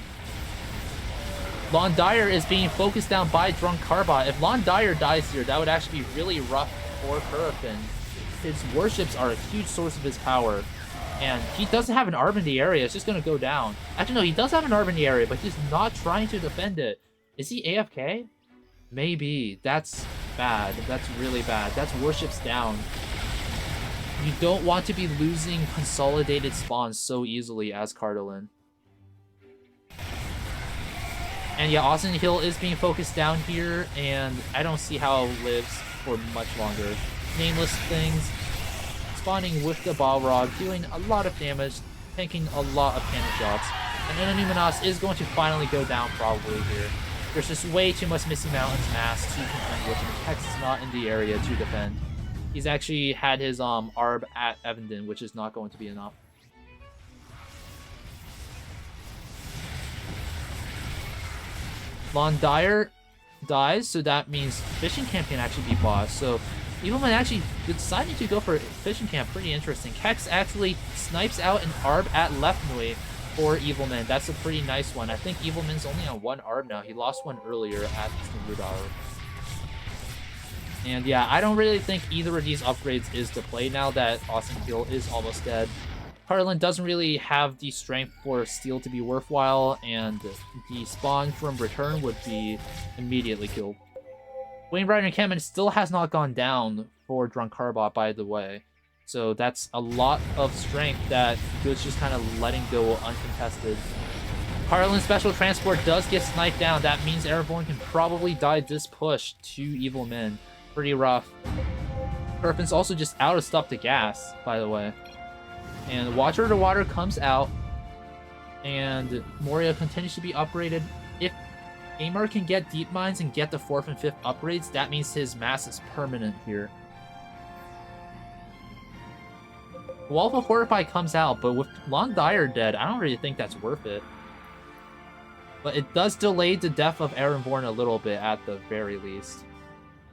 [SPEAKER 1] Lon Dyer is being focused down by Drunk Carbot. If Lon Dyer dies here, that would actually be really rough for Kurofin. His warships are a huge source of his power. And he doesn't have an Arb in the area, it's just going to go down. Actually, no, he does have an Arb in the area, but he's not trying to defend it. Is he AFK? Maybe. That's bad. That's really bad. That's warships down. You don't want to be losing consolidated spawns so easily as Cardalin. And yeah, Austin Hill is being focused down here, and I don't see how it lives for much longer. Nameless things spawning with the Balrog, doing a lot of damage, tanking a lot of cannon shots. And Innuminos is going to finally go down probably here. There's just way too much Misty Mountains mass to contend with, and Hex is not in the area to defend. He's actually had his ARB at Evenden, which is not going to be enough. Lon Dyer dies, so that means Fishing Camp can actually be bossed. So Evilman actually deciding to go for Fishing Camp, pretty interesting. Hex actually snipes out an ARB at Left Nui for Evilman. That's a pretty nice one. I think Evilman's only on one ARB now. He lost one earlier at Rudar. And yeah, I don't really think either of these upgrades is to play now that Austin Hill is almost dead. Carlin doesn't really have the strength for Steel to be worthwhile, and the spawn from Return would be immediately killed. Wainwright Encampment still has not gone down for Drunkarbot, by the way. So that's a lot of strength that Good's just kind of letting go uncontested. Carlin's Special Transport does get sniped down. That means Airborne can probably die this push to Evil Men. Pretty rough. Kerfin's also just out of stuff to gas, by the way. And Watcher to Water comes out, and Moria continues to be upgraded. If Amar can get Deep Mines and get the 4th and 5th upgrades, that means his mass is permanent here. Walfa Fortify comes out, but with Lon Dyer dead, I don't really think that's worth it. But it does delay the death of Arenborn a little bit at the very least.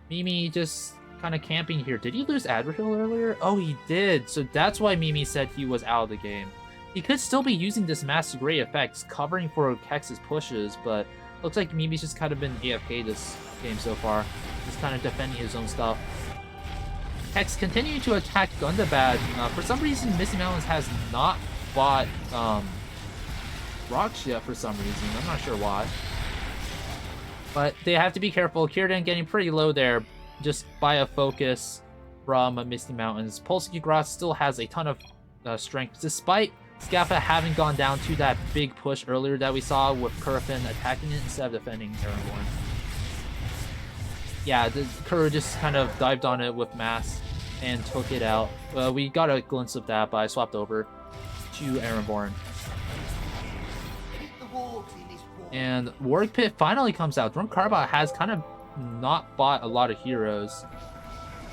[SPEAKER 1] Mimi just kind of camping here. Did he lose Adverhill earlier? Oh, he did. So that's why Mimi said he was out of the game. He could still be using this Master Grey effect, covering for Kex's pushes, but looks like Mimi's just kind of been AFK this game so far. Just kind of defending his own stuff. Hex continuing to attack Gundabad. For some reason, Misty Mountains has not bought rocks yet for some reason. I'm not sure why. But they have to be careful. Kierden getting pretty low there just by a focus from Misty Mountains. Polsky Gross still has a ton of strength, despite Scaffa having gone down to that big push earlier that we saw with Kurfin attacking it instead of defending Aragorn. Yeah, the Kuru just kind of dived on it with mass and took it out. We got a glimpse of that, but I swapped over to Aragorn. And Warwick Pit finally comes out. Drunkarbot has kind of not bought a lot of heroes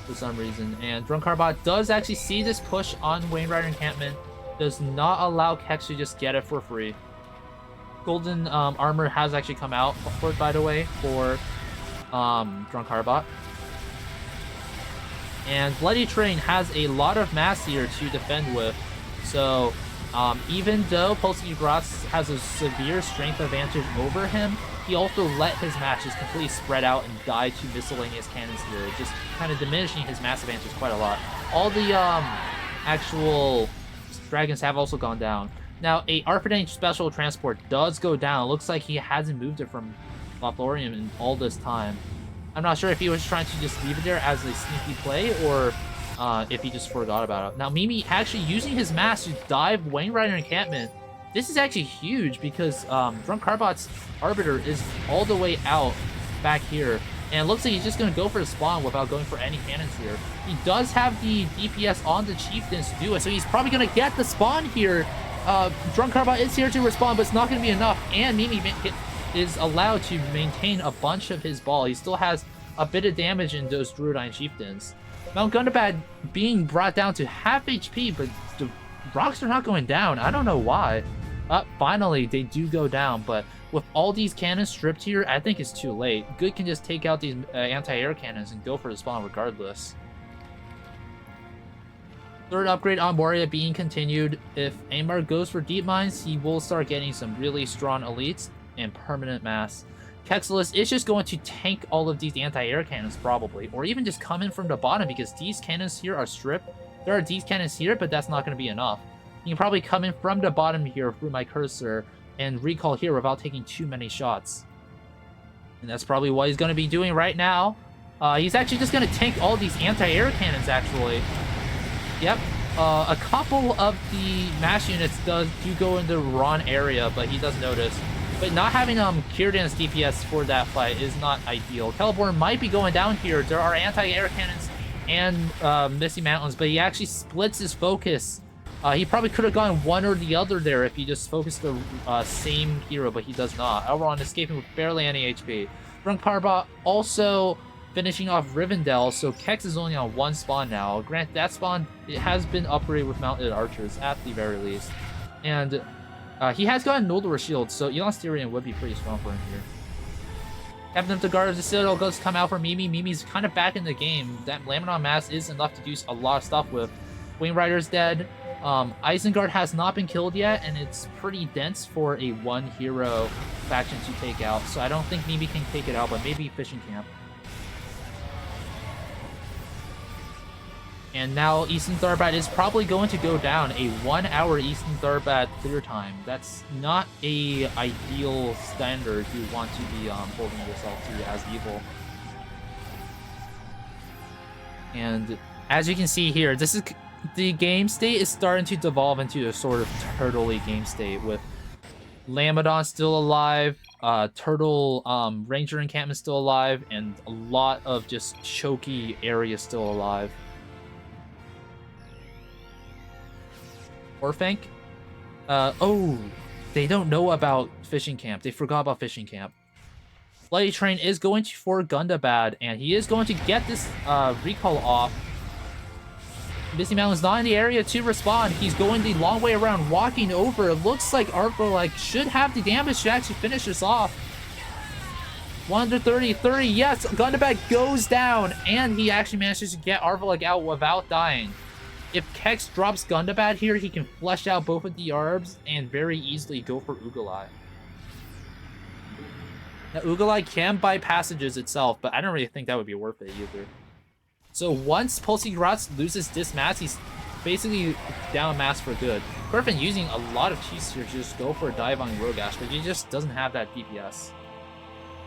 [SPEAKER 1] for some reason. And Drunkarbot does actually see this push on Wainwright Encampment. Does not allow Kex to just get it for free. Golden armor has actually come out for it, by the way, for Drunkarbot. And Bloody Train has a lot of mass here to defend with. So even though Polsky Graz has a severe strength advantage over him, he also let his mass just completely spread out and die to miscellaneous cannons here, just kind of diminishing his mass advantage quite a lot. All the actual dragons have also gone down. Now, a Arphadange Special Transport does go down. It looks like he hasn't moved it from Lothlorien in all this time. I'm not sure if he was trying to just leave it there as a sneaky play, or if he just forgot about it. Now, Mimi actually using his mass to dive Wainwright Encampment. This is actually huge because Drunkarbot's Arbiter is all the way out back here. And it looks like he's just going to go for the spawn without going for any cannons here. He does have the DPS on the Chieftains to do it, so he's probably going to get the spawn here. Drunkarbot is here to respond, but it's not going to be enough. And Mimi is allowed to maintain a bunch of his ball. He still has a bit of damage in those Druidine Chieftains. Mount Gundabad being brought down to half HP, but the rocks are not going down. I don't know why. Finally, they do go down, but with all these cannons stripped here, I think it's too late. Good can just take out these anti-air cannons and go for the spawn regardless. Third upgrade on Moria being continued. If Amar goes for Deep Mines, he will start getting some really strong elites and permanent mass. Kexelis is just going to tank all of these anti-air cannons probably, or even just come in from the bottom because these cannons here are stripped. There are these cannons here, but that's not going to be enough. You can probably come in from the bottom here through my cursor and recall here without taking too many shots. And that's probably what he's going to be doing right now. He's actually just going to tank all these anti-air cannons, actually. Yep. A couple of the mass units do go in the wrong area, but he does notice. But not having Kieran's DPS for that fight is not ideal. Celeborn might be going down here. There are anti-air cannons and Misty Mountains, but he actually splits his focus. He probably could have gone one or the other there if he just focused the same hero, but he does not. Elrond escaping with barely any HP. Drunk Carbot also finishing off Rivendell, so Kex is only on one spawn now. Grant, that spawn it has been upgraded with mounted archers at the very least. And he has gotten Noldor Shield, so Elon Styrian would be pretty strong for him here. Captain of the Guard of the Citadel goes to come out for Mimi. Mimi's kind of back in the game. That Lamedon Mask is enough to do a lot of stuff with. Wing Rider's dead. Isengard has not been killed yet, and it's pretty dense for a one-hero faction to take out. So I don't think Mimi can take it out, but maybe Fishing Camp. And now Eastern Tharbad is probably going to go down. A 1 hour Eastern Tharbad clear time. That's not a ideal standard you want to be holding yourself to as evil. And as you can see here, this is the game state is starting to devolve into a sort of turtle-y game state with Lamedon still alive, Turtle Ranger encampment still alive, and a lot of just choky areas still alive. Orphank? Oh, they don't know about Fishing Camp. They forgot about Fishing Camp. Bloody Train is going for Gundabad, and he is going to get this recall off. Misty Mountain's not in the area to respond. He's going the long way around, walking over. It looks like Arvo should have the damage to actually finish this off. 130, 30, yes, Gundabad goes down, and he actually manages to get Arvo out without dying. If Kex drops Gundabad here, he can flesh out both of the Arbs and very easily go for Ugalai. Now, Ugalai can buy passages itself, but I don't really think that would be worth it either. So once Pulsigratz loses this mass, he's basically down mass for good. Griffin using a lot of cheese here to just go for a dive on Rogash, but he just doesn't have that DPS.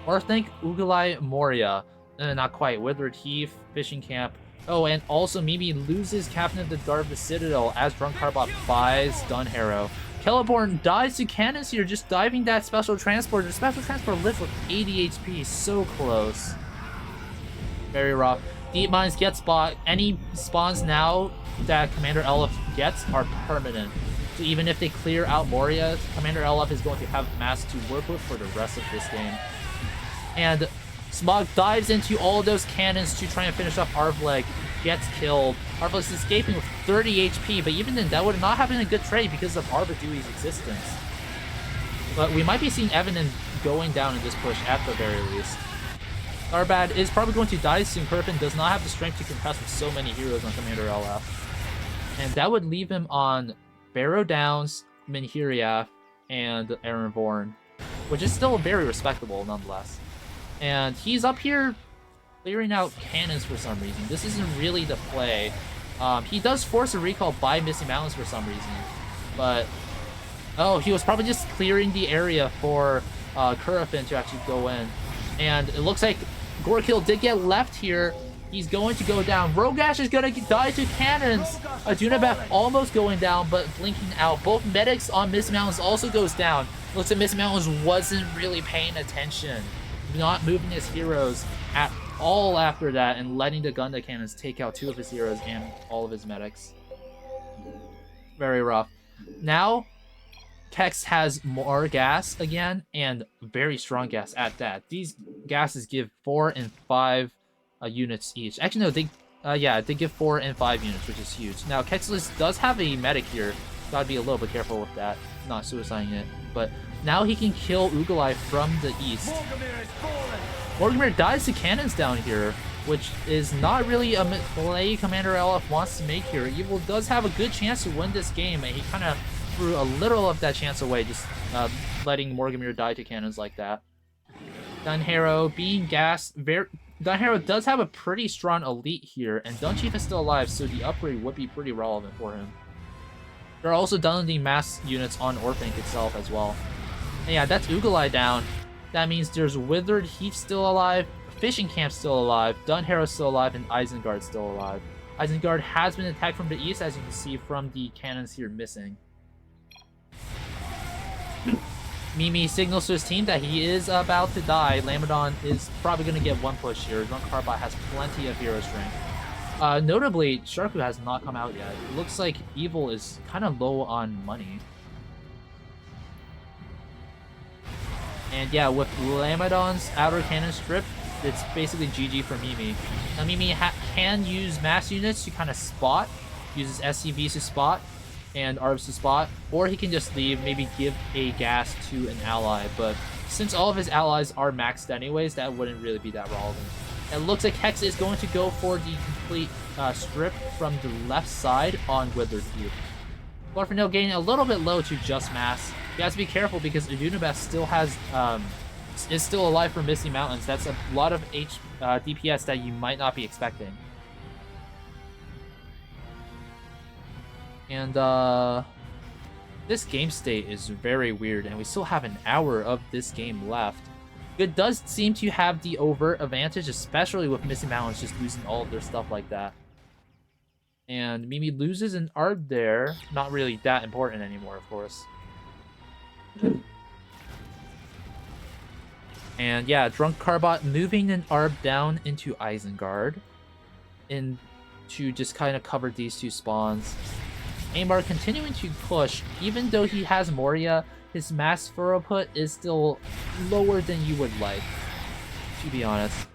[SPEAKER 1] Or think Ugalai Moria. Not quite. Withered Heath, Fishing Camp. Oh, and also Mimi loses Captain of the Guard of the Citadel as Drunk Carbot buys Gun Harrow. Celeborn dies to cannons here, just diving that Special Transport. The Special Transport lives with 80 HP, so close. Very rough. Deep Mines gets bought. Any spawns now that Commander Elf gets are permanent. So even if they clear out Moria, Commander Elf is going to have mass to work with for the rest of this game. And Smog dives into all of those cannons to try and finish off Arvleg, gets killed. Arvleg's escaping with 30 HP, but even then, that would not have been a good trade because of Arvadui's existence. But we might be seeing Evanen going down in this push at the very least. Tharbad is probably going to die soon. Kurfin does not have the strength to contest with so many heroes on Commander LF. And that would leave him on Barrow Downs, Minhiriath, and Aaron Vorn, which is still very respectable nonetheless. And he's up here clearing out cannons for some reason. This isn't really the play. He does force a recall by Misty Mountains for some reason. But, oh, he was probably just clearing the area for Kurafin to actually go in. And it looks like Gorkill did get left here. He's going to go down. Rogash is going to die to cannons. Adunabeth almost going down, but blinking out. Both medics on Misty Mountains also goes down. Looks like Misty Mountains wasn't really paying attention. Not moving his heroes at all after that and letting the Gunda cannons take out 2 of his heroes and all of his medics. Very rough. Now, Kex has more gas again, and very strong gas at that. These gases give 4 and 5 units each. Actually, no, they give 4 and 5 units, which is huge. Now, Kexlis does have a medic here. Gotta be a little bit careful with that, not suiciding it. But now he can kill Ugalai from the east. Morgamir dies to cannons down here, which is not really a play Commander LF wants to make here. Evil does have a good chance to win this game, and he kind of threw a little of that chance away, just letting Morgamir die to cannons like that. Dunharrow being gassed. Dunharrow does have a pretty strong elite here, and Dunchief is still alive, so the upgrade would be pretty relevant for him. There are also Dunley mass units on Orphank itself as well. And yeah, that's Ugalai down. That means there's Withered Heath still alive, Fishing Camp still alive, Dunharrow still alive, and Isengard still alive. Isengard has been attacked from the east, as you can see from the cannons here missing. Mimi signals to his team that he is about to die. Lamedon is probably going to get one push here. Drunk Carbot has plenty of hero strength. Notably, Sharku has not come out yet. It looks like Evil is kind of low on money. And yeah, with Lamedon's outer cannon strip, it's basically GG for Mimi. Now Mimi can use mass units to kind of spot, uses SCVs to spot, and ARBs to spot, or he can just leave, maybe give a gas to an ally, but since all of his allies are maxed anyways, that wouldn't really be that relevant. It looks like Hex is going to go for the complete strip from the left side on Withered Cube. Glorfindel getting a little bit low to just mass. You have to be careful because Adunabeth still has is still alive from Misty Mountains. That's a lot of DPS that you might not be expecting. And this game state is very weird, and we still have an hour of this game left. Good does seem to have the overt advantage, especially with Misty Mountains just losing all of their stuff like that. And Mimi loses an ARB there. Not really that important anymore, of course. And yeah, Drunk Carbot moving an ARB down into Isengard. To just kind of cover these two spawns. Aimar continuing to push, even though he has Moria, his mass furrow put is still lower than you would like, to be honest.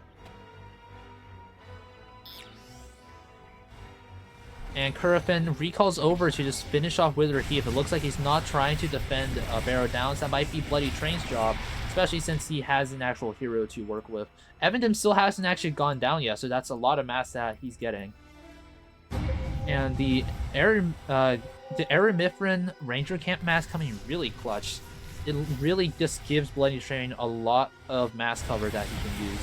[SPEAKER 1] And Kurafin recalls over to just finish off Wither Heath. It looks like he's not trying to defend Barrow Downs. That might be Bloody Train's job, especially since he has an actual hero to work with. Evandim still hasn't actually gone down yet, so that's a lot of mass that he's getting. And the Erimithrin Ranger Camp mass coming really clutch. It really just gives Bloody Train a lot of mass cover that he can use.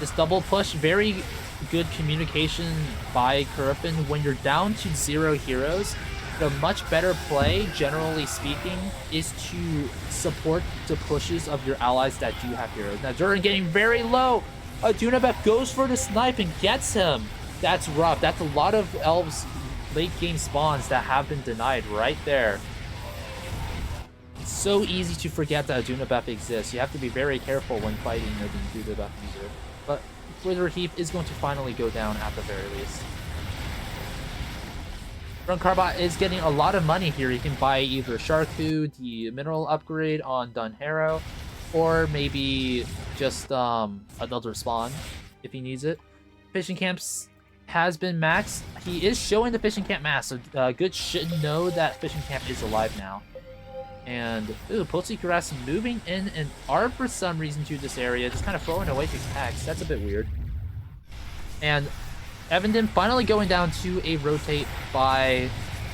[SPEAKER 1] This double push, very good communication by Kurafin. When you're down to 0 heroes, the much better play, generally speaking, is to support the pushes of your allies that do have heroes. Now, Durin getting very low. Adunabeth goes for the snipe and gets him. That's rough. That's a lot of elves late game spawns that have been denied right there. It's so easy to forget that Adunabeth exists. You have to be very careful when fighting an Adunabeth user. But Wither Heath is going to finally go down at the very least. Drunk Carbot is getting a lot of money here. He can buy either Sharku, the mineral upgrade on Dunharrow, or maybe just another spawn if he needs it. Fishing camps has been maxed. He is showing the fishing camp mass, so Good should know that fishing camp is alive now. And ooh, Potsikras moving in an ARB for some reason to this area, just kind of throwing away his packs. That's a bit weird. And Evandim finally going down to a rotate by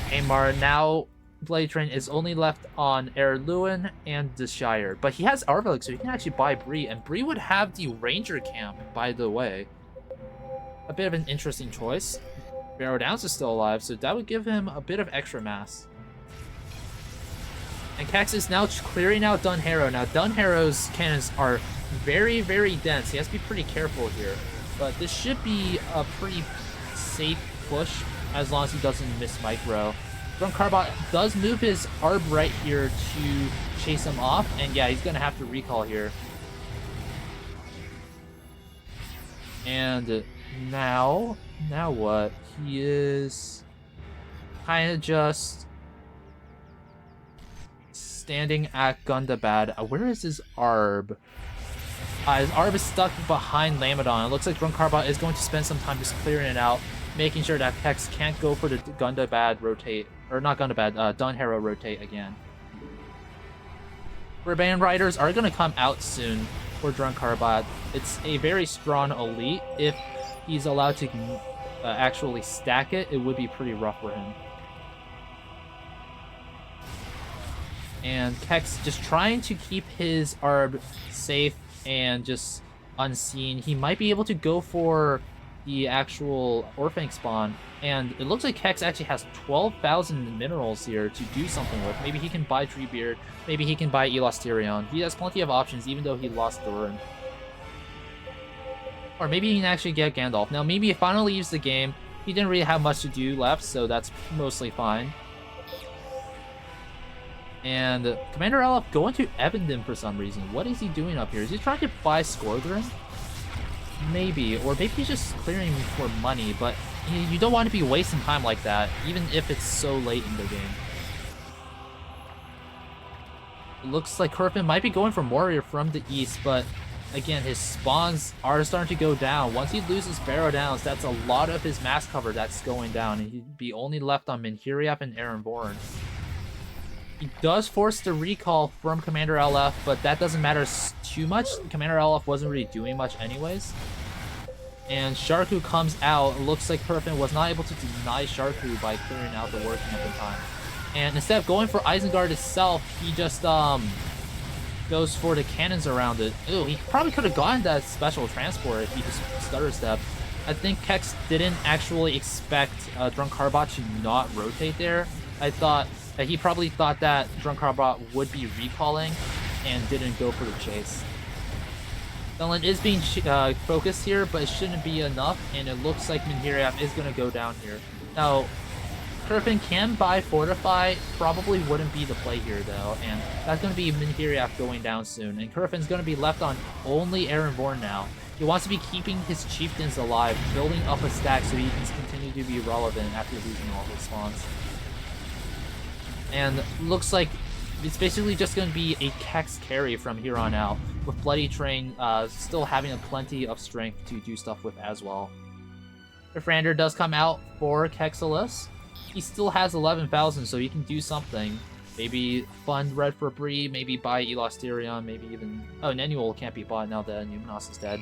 [SPEAKER 1] Aimar. Now Bloody Train is only left on Erluin and the Shire, but he has Arvelik, so he can actually buy Bree, and Bree would have the Ranger Camp, by the way. A bit of an interesting choice. Barrow Downs is still alive, so that would give him a bit of extra mass. And Cax is now clearing out Dunharrow. Now, Dunharrow's cannons are very, very dense. He has to be pretty careful here. But this should be a pretty safe push as long as he doesn't miss micro. Drunk Carbot does move his ARB right here to chase him off. And yeah, he's going to have to recall here. And now what? He is kind of just standing at Gundabad. Where is his ARB? His ARB is stuck behind Lamedon. It looks like Drunk Carbot is going to spend some time just clearing it out, making sure that Hex can't go for the Gundabad rotate, or not Gundabad, Dunharrow rotate again. Rebellion Riders are going to come out soon for Drunk Carbot. It's a very strong elite. If he's allowed to actually stack it, it would be pretty rough for him. And Kex just trying to keep his ARB safe and just unseen. He might be able to go for the actual Orphank spawn. And it looks like Kex actually has 12,000 minerals here to do something with. Maybe he can buy Treebeard. Maybe he can buy Elasterion. He has plenty of options, even though he lost Durin. Or maybe he can actually get Gandalf. Now, maybe he finally leaves the game. He didn't really have much to do left, so that's mostly fine. And Commander LF going to Evenden for some reason. What is he doing up here? Is he trying to buy Skorgren? Maybe, or maybe he's just clearing for money, but you don't want to be wasting time like that, even if it's so late in the game. It looks like Kurfin might be going for Warrior from the east, but again, his spawns are starting to go down. Once he loses Barrow Downs, that's a lot of his mass cover that's going down, and he'd be only left on Minhiriap and Erenborn. He does force the recall from Commander LF, but that doesn't matter too much. Commander LF wasn't really doing much anyways. And Sharku comes out. It looks like Kurfin was not able to deny Sharku by clearing out the War Camp in time. And instead of going for Isengard itself, he just goes for the cannons around it. Ooh, he probably could have gotten that special transport if he just stutter step. I think Kex didn't actually expect Drunk Carbot to not rotate there. I thought he probably thought that Drunk Carbot would be recalling and didn't go for the chase. Dunlin is being focused here, but it shouldn't be enough, and it looks like Minhiriap is going to go down here. Now, Kurfin can buy Fortify, probably wouldn't be the play here though, and that's going to be Minhiriap going down soon, and Kurfin's going to be left on only Erenborn now. He wants to be keeping his chieftains alive, building up a stack so he can continue to be relevant after losing all his spawns. And looks like it's basically just going to be a Kex carry from here on out, with Bloody Train still having plenty of strength to do stuff with as well. If Rander does come out for Kexalis, he still has 11,000, so he can do something. Maybe fund Red for Bree, maybe buy Elasterion, maybe even... Oh, Nenual can't be bought now that Numenos is dead.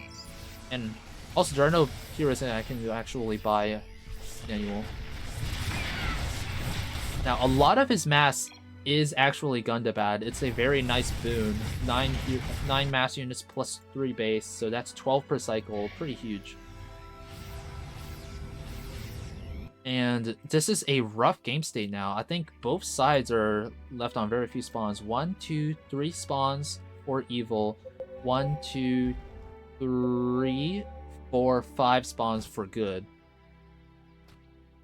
[SPEAKER 1] And also, there are no heroes that I can actually buy Nenual. Now, a lot of his mass is actually Gundabad. It's a very nice boon. 9 mass units plus 3 base, so that's 12 per cycle. Pretty huge. And this is a rough game state now. I think both sides are left on very few spawns. 1, 2, 3 spawns for evil. 1, 2, 3, 4, 5 spawns for good.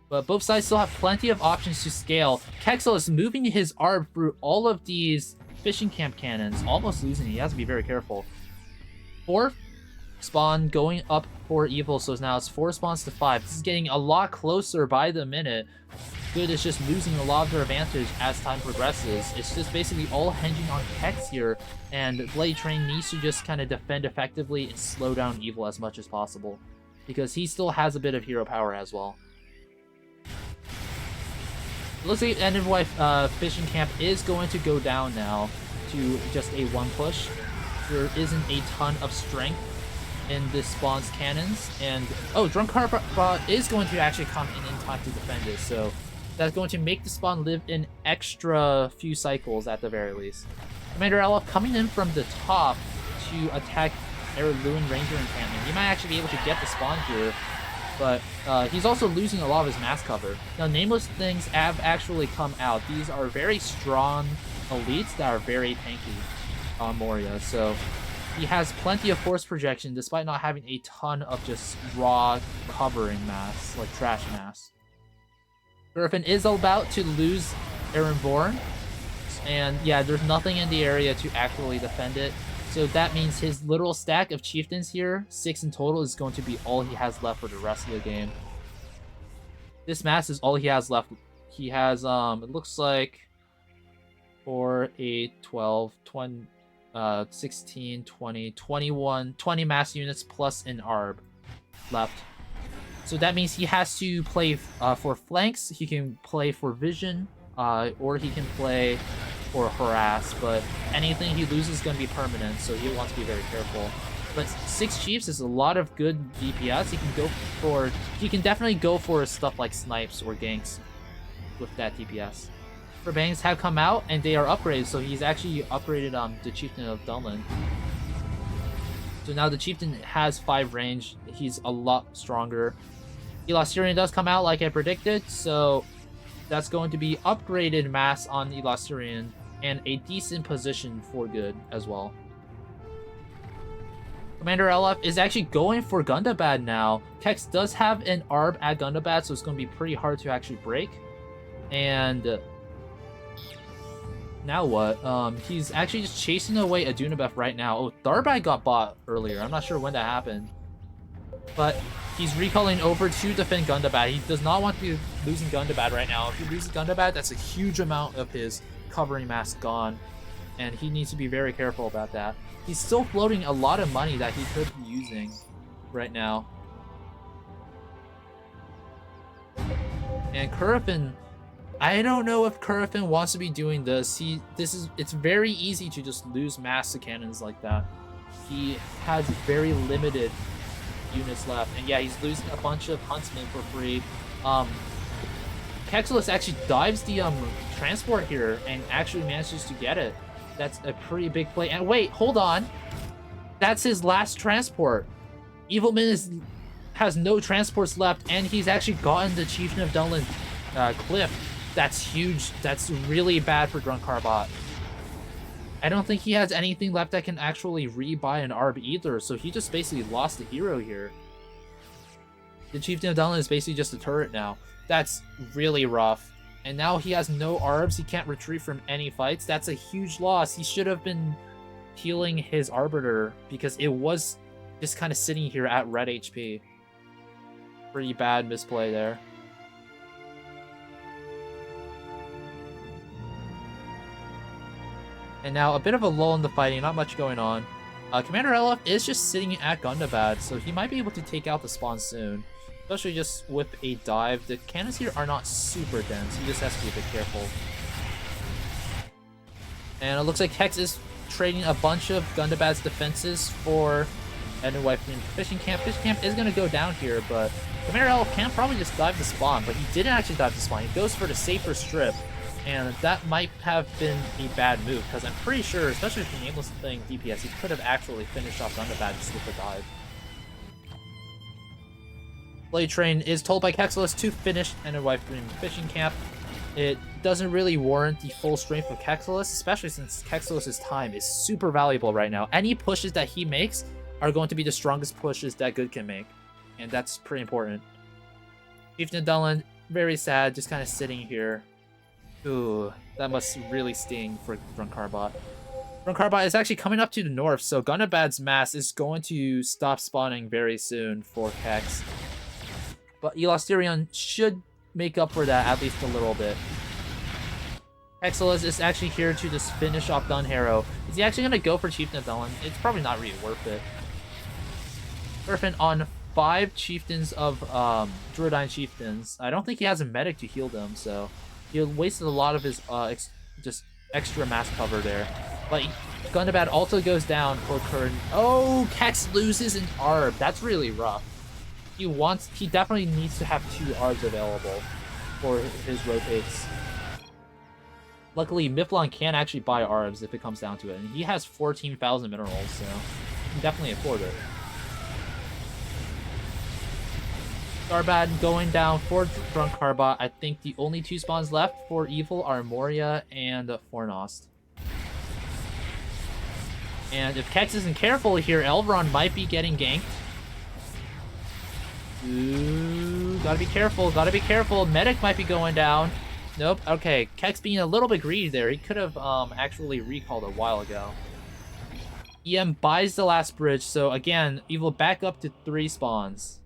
[SPEAKER 1] But both sides still have plenty of options to scale. Kexel is moving his ARB through all of these fishing camp cannons, almost losing it. He has to be very careful. 4 spawn going up for evil, so now it's 4 spawns to 5. This is getting a lot closer by the minute. Good is just losing a lot of their advantage as time progresses. It's just basically all hinging on Kex here, and Blade Train needs to just kind of defend effectively and slow down evil as much as possible, because he still has a bit of hero power as well. Looks like End of Life Fishing Camp is going to go down now to just a 1 push. There isn't a ton of strength in this spawn's cannons, and oh, Drunk Carbot is going to actually come in time to defend it, so that's going to make the spawn live an extra few cycles at the very least. Commander LF coming in from the top to attack Heirloom Ranger encampment. He might actually be able to get the spawn here, but he's also losing a lot of his mass cover. Now, Nameless Things have actually come out. These are very strong elites that are very tanky on Moria, so he has plenty of force projection despite not having a ton of just raw covering mass, like trash mass. Griffin is about to lose Erenborn, and yeah, there's nothing in the area to actually defend it. So that means his literal stack of chieftains here, 6 in total, is going to be all he has left for the rest of the game. This mass is all he has left. He has, it looks like 4, 8, 12, 20, 16, 20, 21, 20 mass units plus an ARB left. So that means he has to play for flanks, he can play for vision, or he can play for harass, but anything he loses is going to be permanent, so he wants to be very careful. But 6 chiefs is a lot of good DPS. He can definitely go for stuff like snipes or ganks with that DPS. Bangs have come out and they are upgraded, so he's actually upgraded the Chieftain of Dunlin. So now the Chieftain has 5 range. He's a lot stronger. Elasterion does come out like I predicted, so that's going to be upgraded mass on Elasterion and a decent position for good as well. Commander LF is actually going for Gundabad now. Kex does have an ARB at Gundabad, so it's going to be pretty hard to actually break. And Now what? He's actually just chasing away a Dunabeth right now. Oh, Tharbag got bought earlier. I'm not sure when that happened. But he's recalling over to defend Gundabad. He does not want to be losing Gundabad right now. If he loses Gundabad, that's a huge amount of his covering mass gone. And he needs to be very careful about that. He's still floating a lot of money that he could be using right now. And Kurafin, I don't know if Kurafin wants to be doing this. It's very easy to just lose mass to cannons like that. He has very limited units left, and yeah, he's losing a bunch of huntsmen for free. Kexilus actually dives the transport here and actually manages to get it. That's a pretty big play. And wait, hold on, that's his last transport. Evilman has no transports left, and he's actually gotten the Chieftain of Dunland cliff. That's huge. That's really bad for Drunkarbot. I don't think he has anything left that can actually rebuy an ARB either, so he just basically lost a hero here. The Chieftain of Dunland is basically just a turret now. That's really rough. And now he has no ARBs. He can't retreat from any fights. That's a huge loss. He should have been healing his Arbiter because it was just kind of sitting here at red HP. Pretty bad misplay there. And now a bit of a lull in the fighting, not much going on. Commander Elef is just sitting at Gundabad, so he might be able to take out the spawn soon. Especially just with a dive. The cannons here are not super dense, he just has to be a bit careful. And it looks like Hex is trading a bunch of Gundabad's defenses for Enderwife and Fishing Camp. Fishing Camp is going to go down here, but Commander Elef can probably just dive the spawn, but he didn't actually dive the spawn. He goes for the safer strip. And that might have been a bad move, because I'm pretty sure, especially if he was playing DPS, he could have actually finished off Gundabad just with a dive. Blade Train is told by Kexilus to finish Enderwife in Fishing Camp. It doesn't really warrant the full strength of Kexilus, especially since Kexilus' time is super valuable right now. Any pushes that he makes are going to be the strongest pushes that Good can make, and that's pretty important. Chieftain Dunland, very sad, just kind of sitting here. Ooh, that must really sting for Drunkarbot. Drunkarbot is actually coming up to the north, so Gundabad's mass is going to stop spawning very soon for Kex. But Elasterion should make up for that at least a little bit. Kexilus is actually here to just finish off Dunharrow. Is he actually going to go for Chieftain of Dunland? It's probably not really worth it. Griffin on 5 Chieftains of Druidine Chieftains. I don't think he has a medic to heal them, so he wasted a lot of his just extra mass cover there. But Gundabad also goes down for Curtin. Oh, Kex loses an ARB. That's really rough. He definitely needs to have 2 ARBs available for his rotates. Luckily, Miflon can actually buy ARBs if it comes down to it, and he has 14,000 minerals, so he can definitely afford it. Garbad going down for Drunkarbot. I think the only 2 spawns left for Evil are Moria and Fornost. And if Kex isn't careful here, Elveron might be getting ganked. Ooh, gotta be careful, gotta be careful. Medic might be going down. Nope, okay. Kex being a little bit greedy there. He could have actually recalled a while ago. EM buys the last bridge, so again, Evil back up to 3 spawns.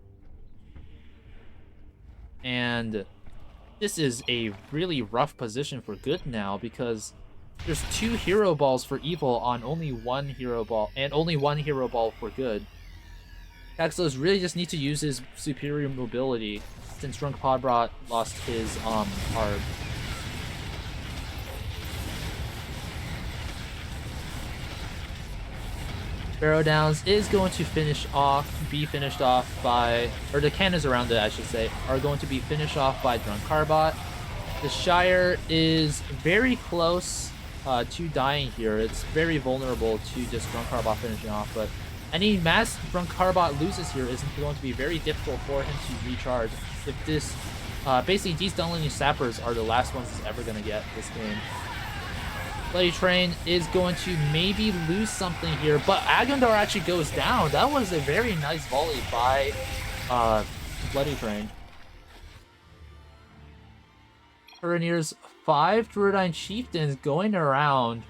[SPEAKER 1] And this is a really rough position for Good now, because there's 2 hero balls for Evil on only 1 hero ball, and only 1 hero ball for Good. Kexilus really just needs to use his superior mobility, since Drunkarbot lost his ARB. Barrow Downs is going to be finished off by, or the cannons around it, I should say, are going to be finished off by Drunkarbot. The Shire is very close to dying here. It's very vulnerable to just Drunkarbot finishing off, but any mass Drunkarbot loses here is going to be very difficult for him to recharge. If this, basically these Dunland Sappers are the last ones he's ever going to get this game. Bloody Train is going to maybe lose something here, but Agundar actually goes down. That was a very nice volley by Bloody Train. Pioneers 5 Druidine Chieftains going around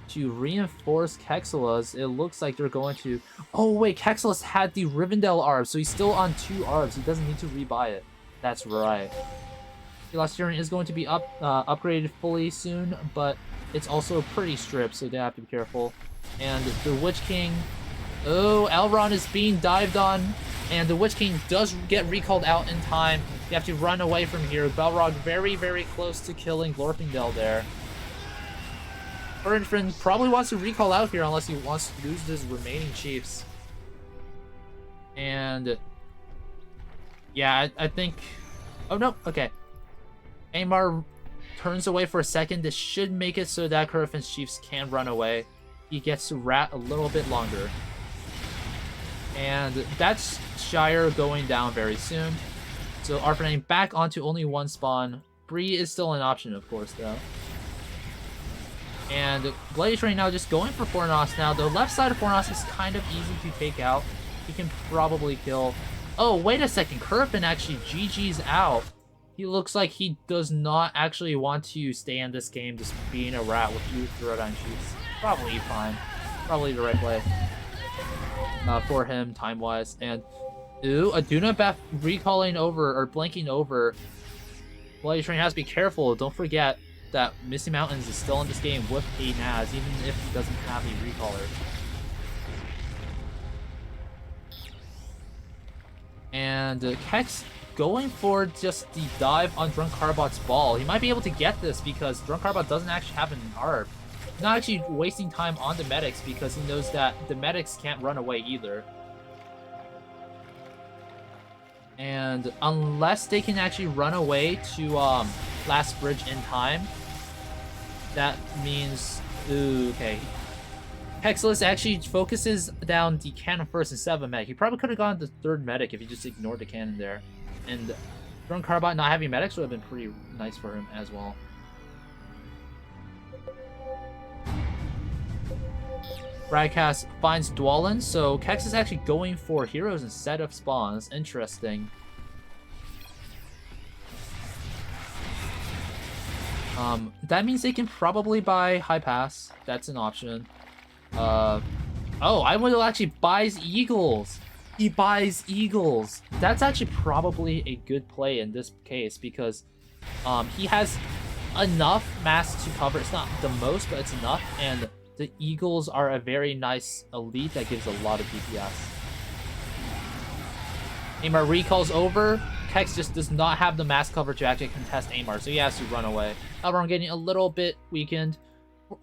[SPEAKER 1] to reinforce Kexelas. It looks like they're going to... Oh, wait, Kexelas had the Rivendell Arb, so he's still on 2 Arbs. He doesn't need to rebuy it. That's right. Elasterian is going to be upgraded fully soon, but it's also pretty stripped, so they have to be careful. And the Witch King... Oh, Elrond is being dived on, and the Witch King does get recalled out in time. You have to run away from here. Balrog very, very close to killing Glorfindel there. Ernfrin probably wants to recall out here unless he wants to lose his remaining chiefs. And... yeah, I think... Oh, no. Okay. Aemar turns away for a second. This should make it so that Curfin's chiefs can run away. He gets to rat a little bit longer. And that's Shire going down very soon. So Arphanane back onto only 1 spawn. Bree is still an option, of course, though. And Bloody Train now just going for Fornos now. The left side of Fornos is kind of easy to take out. He can probably kill... Oh, wait a second. Curfin actually GG's out. He looks like he does not actually want to stay in this game just being a rat with 2 Rodine Chiefs. Probably fine. Probably the right play. For him, time-wise. And, ooh, Aduna Beth recalling over, or blanking over. Bloody Train has to be careful. Don't forget that Misty Mountains is still in this game with a Naz, even if he doesn't have a recaller. And Kex going for just the dive on Drunk Carbot's ball. He might be able to get this because Drunk Carbot doesn't actually have an ARB. He's not actually wasting time on the medics because he knows that the medics can't run away either. And unless they can actually run away to Last Bridge in time, that means... Ooh, okay. Hexless actually focuses down the cannon first instead of a medic. He probably could have gone the 3rd medic if he just ignored the cannon there. And Drunk Carbot not having medics would have been pretty nice for him as well. Bradcast finds Dwalin, so Kex is actually going for heroes instead of spawns. Interesting. That means they can probably buy High Pass. That's an option. Oh, I will actually buys Eagles. He buys Eagles. That's actually probably a good play in this case because he has enough mass to cover. It's not the most, but it's enough. And the Eagles are a very nice elite that gives a lot of DPS. Aemar recalls over. Kex just does not have the mass cover to actually contest Aemar, so he has to run away. Elrond getting a little bit weakened.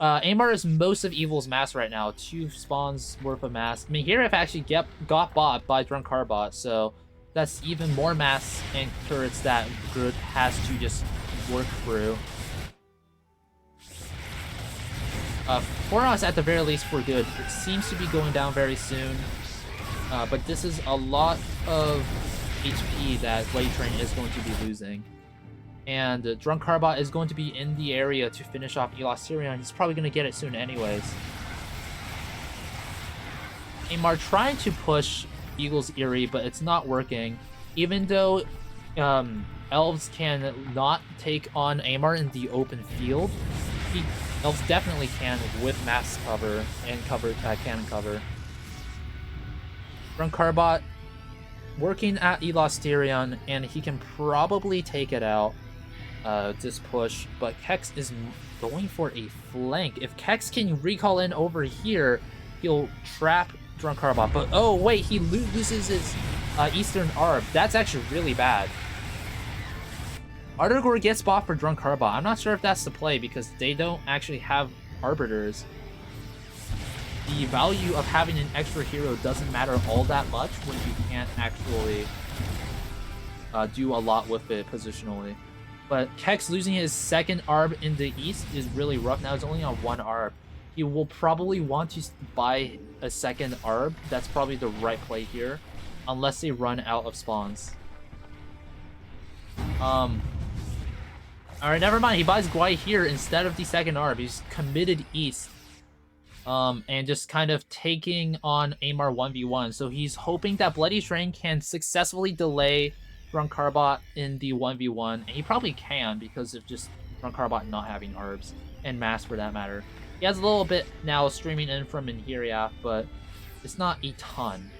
[SPEAKER 1] Aemar is most of Evil's mass right now. 2 spawns worth of mass. I mean, here I've actually got bought by Drunk Carbot, so that's even more mass and turrets that Groot has to just work through. Fornos, at the very least, we're good. It seems to be going down very soon, but this is a lot of HP that Blade Train is going to be losing. And Drunk Carbot is going to be in the area to finish off Elasterion. He's probably going to get it soon anyways. Aemar trying to push Eagle's Eerie, but it's not working. Even though Elves can not take on Aemar in the open field, Elves definitely can with mass cover and cannon cover. Drunk Carbot working at Elasterion, and he can probably take it out. This push, but Kex is going for a flank. If Kex can recall in over here, he'll trap Drunk Carbot. But oh wait, he loses his Eastern Arb. That's actually really bad. Ardagor gets bought for Drunk Carbot. I'm not sure if that's the play because they don't actually have Arbiters. The value of having an extra hero doesn't matter all that much when you can't actually do a lot with it positionally. But Kex losing his 2nd Arb in the East is really rough. Now he's only on 1 Arb. He will probably want to buy a 2nd Arb. That's probably the right play here. Unless they run out of spawns. Alright, never mind. He buys Gwai here instead of the 2nd Arb. He's committed East. And just kind of taking on Aemar 1v1. So he's hoping that Bloody Train can successfully delay Carbot in the 1v1, and he probably can because of just Carbot not having ARBs, and Mass for that matter. He has a little bit now streaming in from Inheria, but it's not a ton.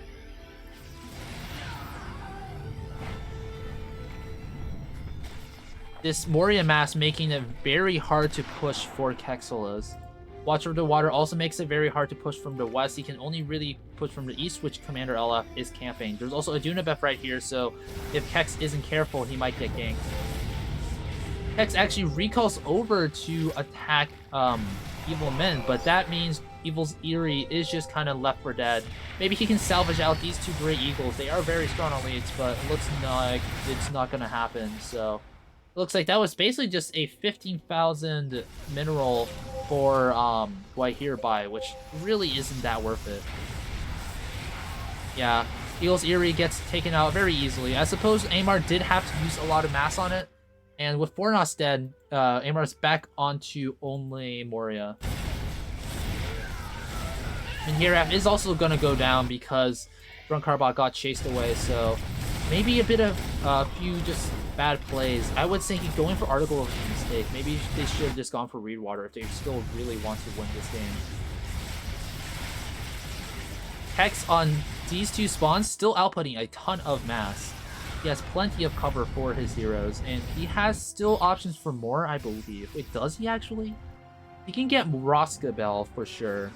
[SPEAKER 1] This Moria Mass making it very hard to push for Kexelas. Watcher of the Water also makes it very hard to push from the west. He can only really push from the east, which Commander LF is camping. There's also a Dunabeth right here, so if Kex isn't careful, he might get ganked. Kex actually recalls over to attack Evil Men, but that means Evil's Eerie is just kind of left for dead. Maybe he can salvage out these two Great Eagles. They are very strong elites, but it looks like it's not going to happen, so... It looks like that was basically just a 15,000 mineral for Guahir buy, which really isn't that worth it. Yeah, Eagle's Eerie gets taken out very easily. I suppose Amar did have to use a lot of mass on it, and with Fornos dead, Amar's back onto only Moria. And Hiraf is also going to go down because Carbot got chased away, so maybe a bit of a few just bad plays. I would think going for Article was a mistake. Maybe they should have just gone for Reed Water if they still really want to win this game. Hex on these two spawns still outputting a ton of mass. He has plenty of cover for his heroes, and he has still options for more, I believe. Wait, does he actually? He can get Roskabel for sure.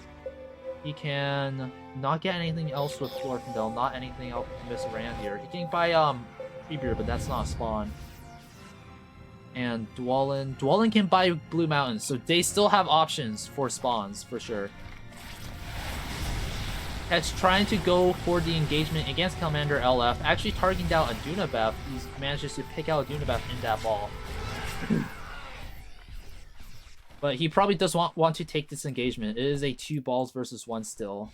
[SPEAKER 1] He can not get anything else with Florfindel, not anything else with Miss Randir. He can buy Freebeard, but that's not a spawn. And Dwalin can buy Blue Mountains, so they still have options for spawns for sure. Hex trying to go for the engagement against Commander LF, actually targeting down a Dunabeth. He manages to pick out a Dunabeth in that ball. But he probably does want to take this engagement. It is a 2 balls versus 1 still.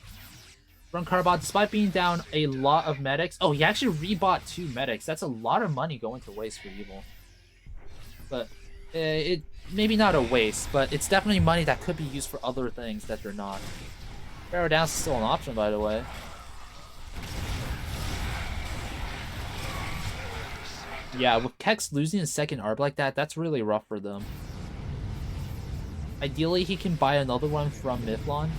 [SPEAKER 1] Carbot, despite being down a lot of medics... Oh, he actually rebought 2 medics. That's a lot of money going to waste for Evil. But it maybe not a waste, but it's definitely money that could be used for other things that they're not. Barrow Dance is still an option, by the way. Yeah, with Kex losing a second ARB like that, that's really rough for them. Ideally, he can buy another one from Mithlon,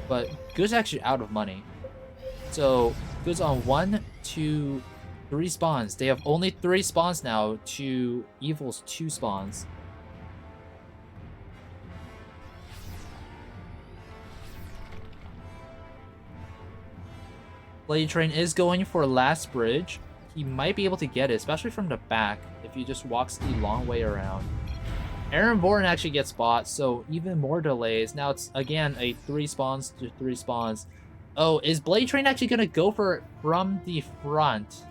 [SPEAKER 1] but Good's actually out of money. So, Good's on 1, 2, 3 spawns. They have only 3 spawns now to Evil's 2 spawns. Blade Train is going for last bridge. He might be able to get it, especially from the back, if he just walks the long way around. Aaron Bourne actually gets bought, so even more delays. Now it's, again, a 3 spawns to 3 spawns. Oh, is Blade Train actually going to go for it from the front?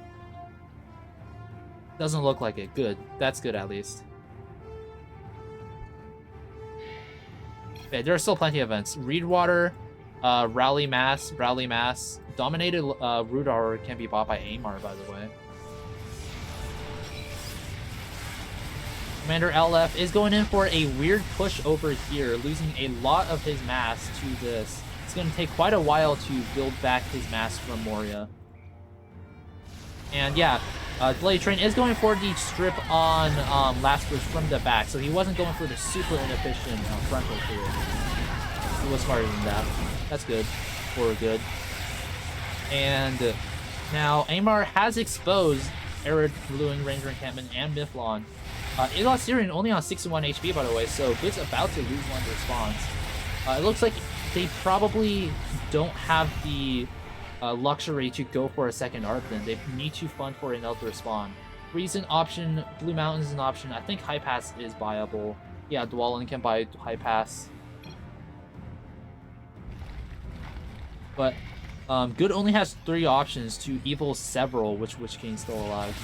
[SPEAKER 1] Doesn't look like it. Good. That's good, at least. Okay, there are still plenty of events. Reedwater, Rally Mass. Dominated Rudar can be bought by Amar, by the way. Commander LF is going in for a weird push over here, losing a lot of his mass to this. It's going to take quite a while to build back his mass from Moria. And yeah, Blade Train is going for the strip on last bridge from the back, so he wasn't going for the super inefficient frontal to it. He was smarter than that. That's good. For good. And now Amar has exposed Arid Bluing Ranger Encampment and Mithlon. It lost Syrian only on 61 HP, by the way, so Good's about to lose one of their spawns. It looks like they probably don't have the luxury to go for a second ARP then. They need to fund for another spawn. Freeze an option, Blue Mountains is an option. I think High Pass is buyable. Yeah, Dwalin can buy High Pass. But Good only has 3 options to Evil several, which King's still alive.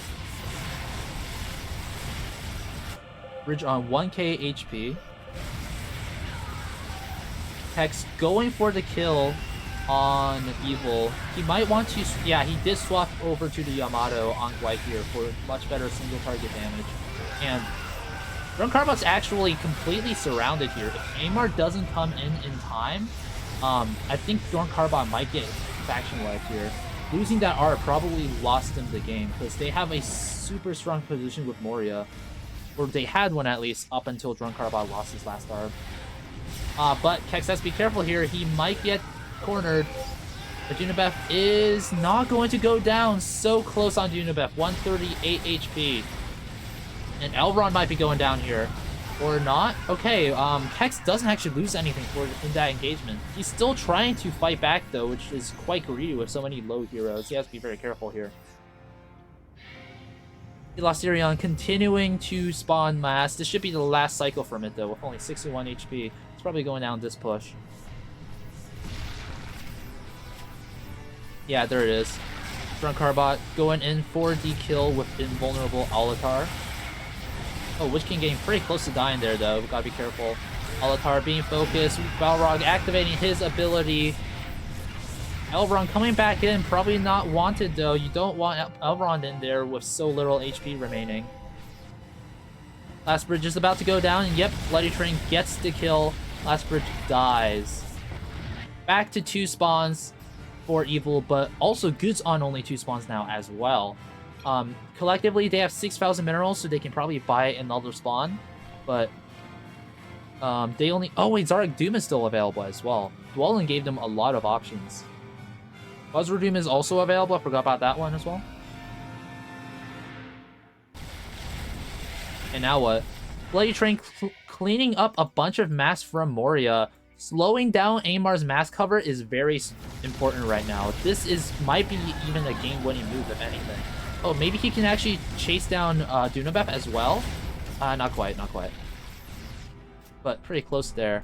[SPEAKER 1] Bridge on 1k HP. Hex going for the kill on Evil. He might want to... Yeah, he did swap over to the Yamato on Guahir for much better single target damage. And Carbot's actually completely surrounded here. If Amar doesn't come in time, I think Carbot might get faction life here. losing that R probably lost them the game, because they have a super strong position with Moria. Or they had one at least, up until Drunkarbot lost his last R. But Kex has to be careful here. He might get cornered. But Unibeth is not going to go down. So close on Unibeth. 138 HP. And Elrond might be going down here. Or not. Okay, Kex doesn't actually lose anything in that engagement. He's still trying to fight back, though, which is quite greedy with so many low heroes. He has to be very careful here. Elasterion continuing to spawn mass. This should be the last cycle from it, though, with only 61 HP. It's probably going down this push. Yeah, there it is. Drunkarbot going in for the kill with invulnerable LoTR. Oh, Witch King getting pretty close to dying there, though. Gotta be careful. LoTR being focused. Balrog activating his ability. Elrond coming back in. Probably not wanted, though. You don't want Elrond in there with so little HP remaining. Last Bridge is about to go down. And yep, Bloody Train gets the kill. Last Bridge dies. Back to 2 spawns for Evil, but also Good's on only 2 spawns now as well. Collectively, they have 6,000 minerals, so they can probably buy another spawn. But they only... Oh, wait, Zarek Doom is still available as well. Dwellin gave them a lot of options. Buzzard Doom is also available. I forgot about that one as well. And now what? Bloody Train cleaning up a bunch of mass from Moria. Slowing down Amar's mass cover is very important right now. This might be even a game-winning move, if anything. Oh, maybe he can actually chase down Dunabeth as well? Not quite, not quite. But pretty close there.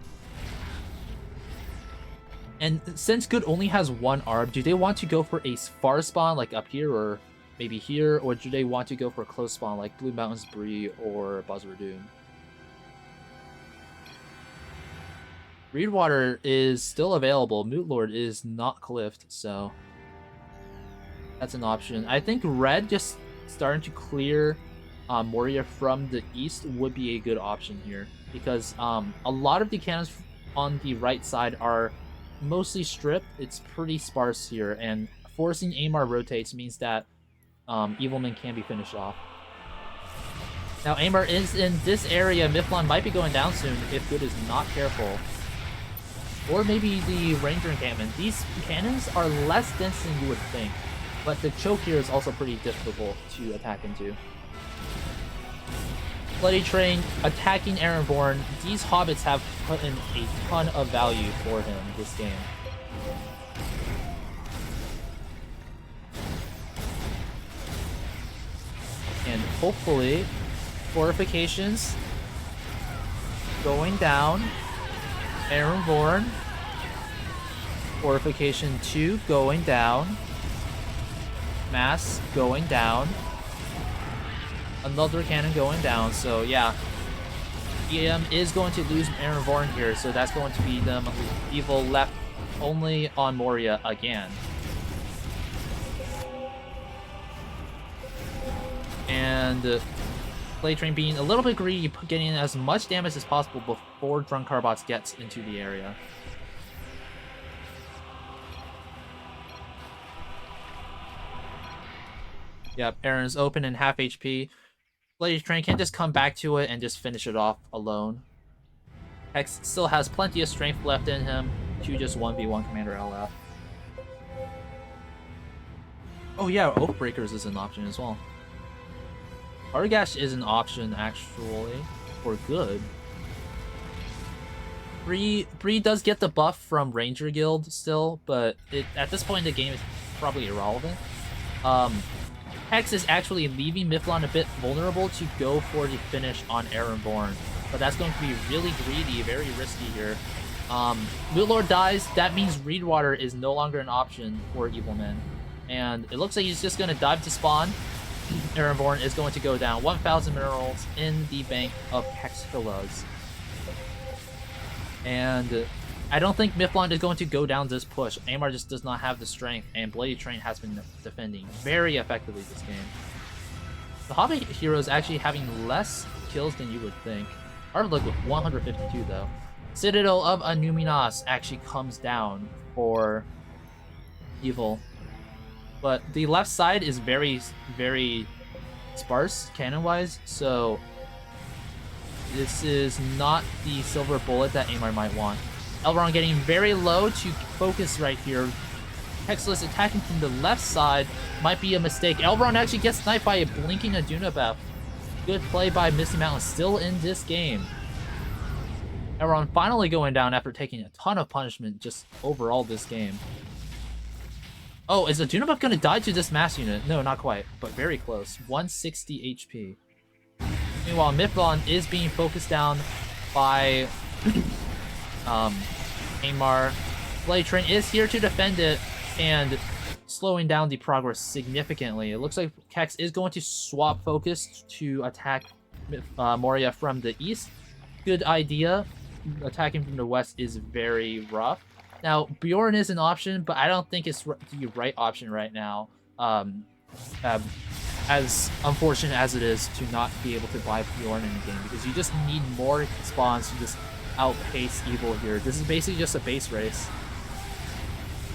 [SPEAKER 1] And since Good only has 1 ARB, do they want to go for a far spawn like up here or maybe here? Or do they want to go for a close spawn like Blue Mountains Bree or Buzzard Doom? Reedwater is still available. Moot Lord is not cliffed, so that's an option. I think Red just starting to clear Moria from the east would be a good option here, because a lot of the cannons on the right side are mostly stripped. It's pretty sparse here, and forcing Amar rotates means that Evilman can be finished off. Now Amar is in this area. Mifflin might be going down soon if Good is not careful. Or maybe the Ranger encampment. These cannons are less dense than you would think, but the choke here is also pretty difficult to attack into. Bloody Train attacking Ironborn. These hobbits have put in a ton of value for him this game. And hopefully, fortifications going down. Ironborn. Fortification 2 going down. Mass going down. Another cannon going down. So yeah, EM is going to lose Ironborn here, so that's going to be them Evil left only on Moria again. And Blade Train being a little bit greedy, getting as much damage as possible before Drunkarbots gets into the area. Yep, Aaron's open and half HP. Blade Train can just come back to it and just finish it off alone. Hex still has plenty of strength left in him to just 1v1 Commander LF. Oh yeah, Oathbreakers is an option as well. Cargash is an option, actually, for Good. Bree does get the buff from Ranger Guild still, but at this point in the game, it's probably irrelevant. Hex is actually leaving Mifflin a bit vulnerable to go for the finish on Ironborn, but that's going to be really greedy, very risky here. Moot Lord dies, that means Reedwater is no longer an option for Evilman. And it looks like he's just going to dive to spawn. Ironborn is going to go down. 1,000 minerals in the bank of Hexillas. And I don't think Mifflin is going to go down this push. Amar just does not have the strength, and Bloody Train has been defending very effectively this game. The Hobbit hero is actually having less kills than you would think. Arvlook with 152 though. Citadel of Anuminas actually comes down for Evil. But the left side is very, very sparse cannon-wise, so this is not the silver bullet that Aimar might want. Elrond getting very low to focus right here. Hexless attacking from the left side might be a mistake. Elrond actually gets sniped by a blinking Aduna buff. Good play by Misty Mountain, still in this game. Elrond finally going down after taking a ton of punishment just overall this game. Oh, is Aduna buff gonna die to this mass unit? No, not quite, but very close. 160 HP. Meanwhile, Miflon is being focused down by Aimar. Blade Train is here to defend it and slowing down the progress significantly. It looks like Kex is going to swap focus to attack Moria from the east. Good idea. Attacking from the west is very rough. Now, Bjorn is an option, but I don't think it's the right option right now. As unfortunate as it is to not be able to buy Bjorn in the game, because you just need more spawns to just outpace Evil here. This is basically just a base race.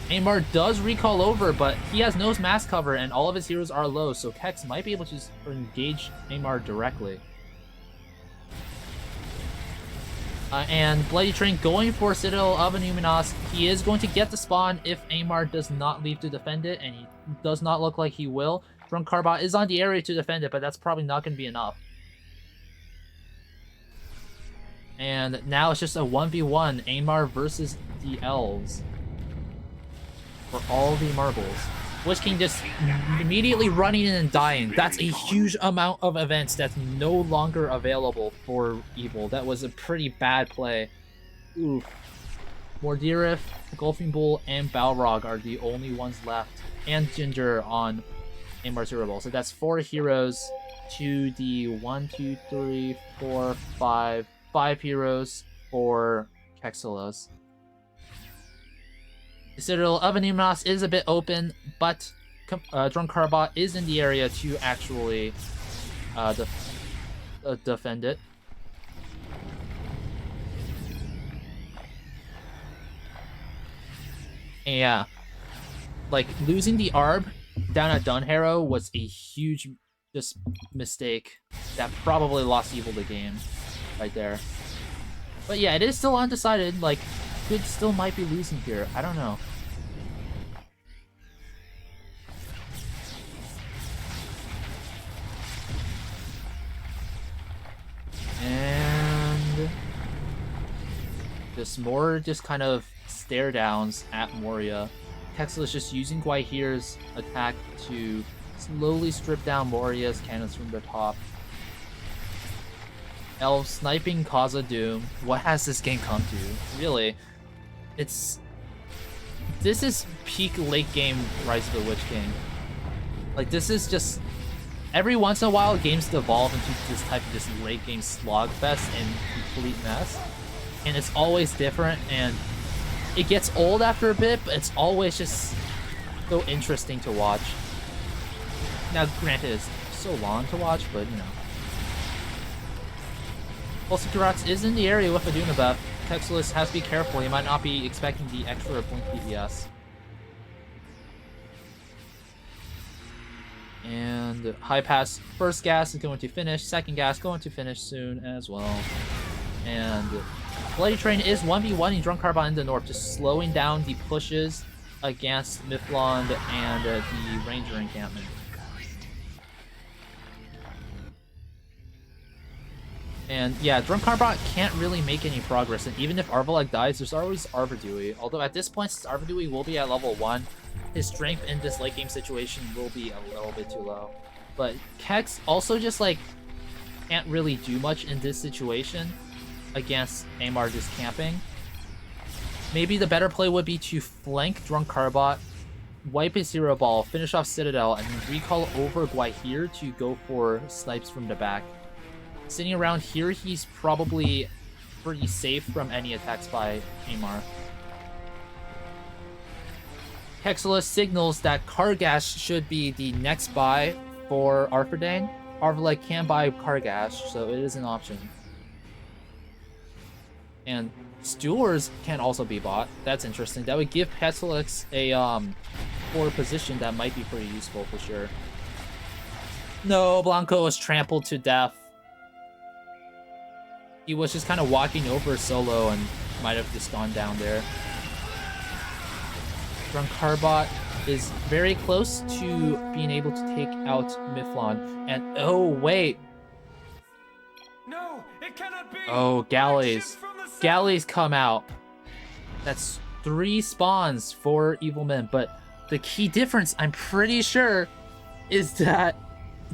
[SPEAKER 1] Aimar does recall over, but he has no mass cover and all of his heroes are low, so Kex might be able to engage Aimar directly. And Bloody Train going for Citadel of Illuminos. He is going to get the spawn if Aimar does not leave to defend it, and he does not look like he will. Drunk Carbot is on the area to defend it, but that's probably not going to be enough. And now it's just a 1v1, Aimar versus the Elves. For all the marbles. Witch King just immediately running in and dying. That's a huge amount of events that's no longer available for Evil. That was a pretty bad play. Oof. Mordirif, Golfing Bull, and Balrog are the only ones left. And Ginger on Aimar's Hero Ball. So that's 4 heroes to the 1, 2, 3, 4, 5 heroes for Kexelos. The Citadel of Illuminos is a bit open, but Drunk Carbot is in the area to actually defend it. And yeah, like losing the Arb down at Dunharrow was a huge just mistake that probably lost Evil the game right there. But yeah, it is still undecided. Like, Good still might be losing here. I don't know. And just more just kind of stare downs at Moria. Kexel is just using Guahir's attack to slowly strip down Moria's cannons from the top. Elf sniping Kaza Doom. What has this game come to? Really, this is peak late game Rise of the Witch King. Like, this is just every once in a while games devolve into this type of just late game slogfest and complete mess, and it's always different, and it gets old after a bit, but it's always just so interesting to watch. Now, granted, it's so long to watch, but you know. Pulsicurats is in the area with a Aduna buff. Kexelos has to be careful, he might not be expecting the extra blink DPS. And High Pass first gas is going to finish, second gas going to finish soon as well. And Bloody Train is 1v1ing Drunk Carbon in the north, just slowing down the pushes against Miflond and the Ranger encampment. And yeah, Drunk Carbot can't really make any progress, and even if Arvalek dies, there's always Arvidui. Although at this point, since Arvidui will be at level 1, his strength in this late game situation will be a little bit too low. But Kex also just like can't really do much in this situation against Aimar just camping. Maybe the better play would be to flank Drunk Carbot, wipe his hero ball, finish off Citadel, and then recall over Guahir to go for snipes from the back. Sitting around here, he's probably pretty safe from any attacks by Aimar. Kexelos signals that Cargash should be the next buy for Arthurdane. Arvalek can buy Cargash, so it is an option. And Stewards can also be bought. That's interesting. That would give Kexelos 4 position that might be pretty useful for sure. No, Blanco was trampled to death. He was just kind of walking over solo and might have just gone down there. Drunkarbot is very close to being able to take out Miflon. And oh wait.
[SPEAKER 2] No, it cannot be.
[SPEAKER 1] Oh, galleys. Galleys come out. That's 3 spawns for evil men, but the key difference, I'm pretty sure, is that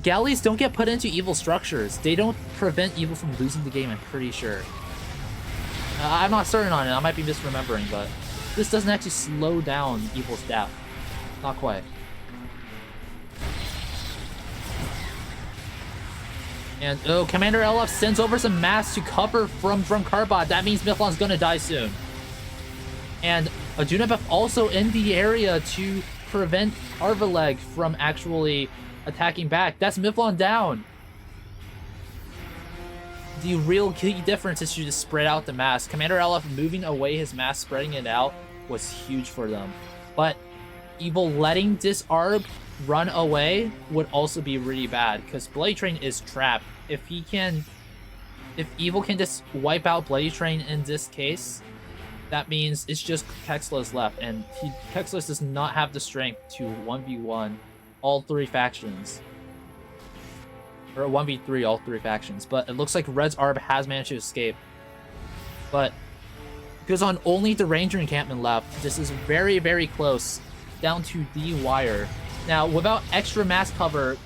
[SPEAKER 1] galleys don't get put into evil structures. They don't prevent evil from losing the game, I'm pretty sure. I'm not certain on it, I might be misremembering, but this doesn't actually slow down evil's death. Not quite. And oh, Commander LF sends over some mass to cover from Drunkarbot. That means Miflon's gonna die soon. And Adunabef also in the area to prevent Arvaleg from actually attacking back. That's Miflon down. The real key difference is to just spread out the mass. Commander LF moving away his mass, spreading it out, was huge for them. But Evil letting this Arb run away would also be really bad, because Bloody Train is trapped. If Evil can just wipe out Bloody Train in this case, that means it's just Kexlos left, and Kexlos does not have the strength to 1v1 all 3 factions. Or 1v3 all 3 factions, but it looks like Red's Arb has managed to escape. But because on only the Ranger encampment left, this is very, very close, down to the wire. Now, without extra mass cover,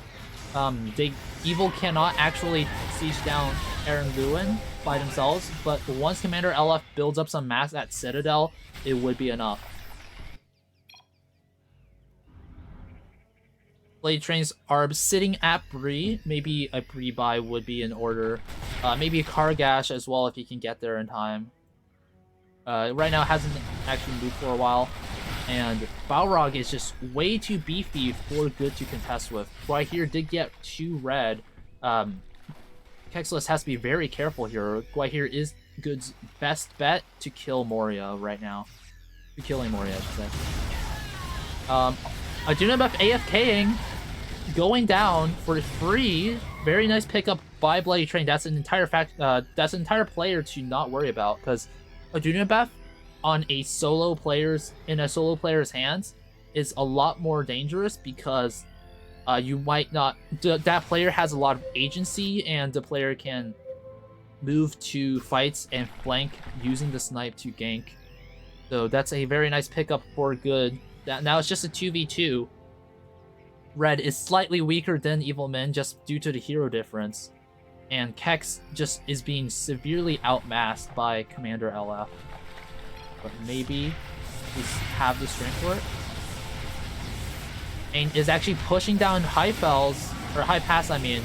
[SPEAKER 1] Evil cannot actually siege down Aaron Lewin by themselves, but once Commander LF builds up some mass at Citadel, it would be enough. Blade Train's Arb sitting at Bree. Maybe a Bree buy would be in order. Maybe a Cargash as well if he can get there in time. Right now hasn't actually moved for a while. And Balrog is just way too beefy for Good to contest with. Guahir did get 2 red. Kexlos has to be very careful here. Guahir is Good's best bet to kill Moria right now. To killing Moria, I should say. Adunabef AFKing, going down for free. Very nice pickup by Bloody Train. That's an entire player to not worry about, because Adunabef on a solo player's hands is a lot more dangerous, because you might not, that player has a lot of agency, and the player can move to fights and flank using the snipe to gank. So that's a very nice pickup for Good. Now it's just a 2v2. Red is slightly weaker than Evil Men just due to the hero difference, and Kex just is being severely outmassed by Commander LF. But maybe he's have the strength for it. And is actually pushing down High Fells, or High Pass, I mean,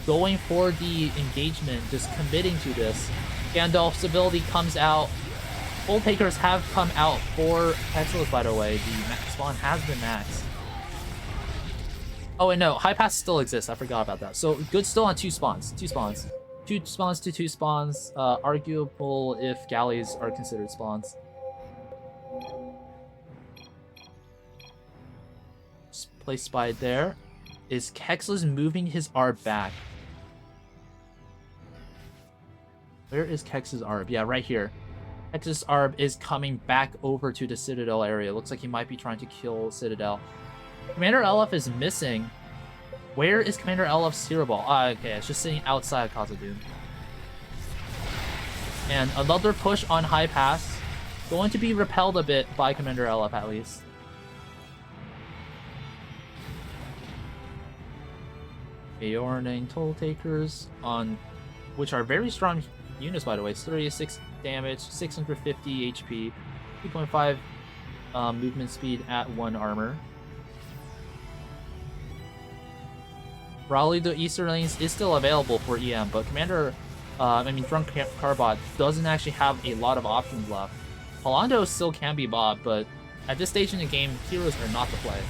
[SPEAKER 1] going for the engagement, just committing to this. Gandalf's ability comes out. Full Takers have come out for Kexlos, by the way. The spawn has been maxed. Oh, and no, High Pass still exists. I forgot about that. So, Good still on 2 spawns. 2 spawns. 2 spawns to 2 spawns. Arguable if galleys are considered spawns. Place spy there. Is Kexlos moving his Arb back? Where is Kex's Arb? Yeah, right here. Kex's Arb is coming back over to the Citadel area. Looks like he might be trying to kill Citadel. Commander LF is missing. Where is Commander LF's hero ball? Okay, it's just sitting outside Khazad-dûm. And another push on High Pass. Going to be repelled a bit by Commander LF at least. Aeorning Toll Takers, on which are very strong units, by the way. 36 damage, 650 HP, 2.5 movement speed at 1 armor. Raleigh the Easter lanes is still available for EM, but Drunkarbot doesn't actually have a lot of options left. Palando still can be bobbed, but at this stage in the game, heroes are not the play.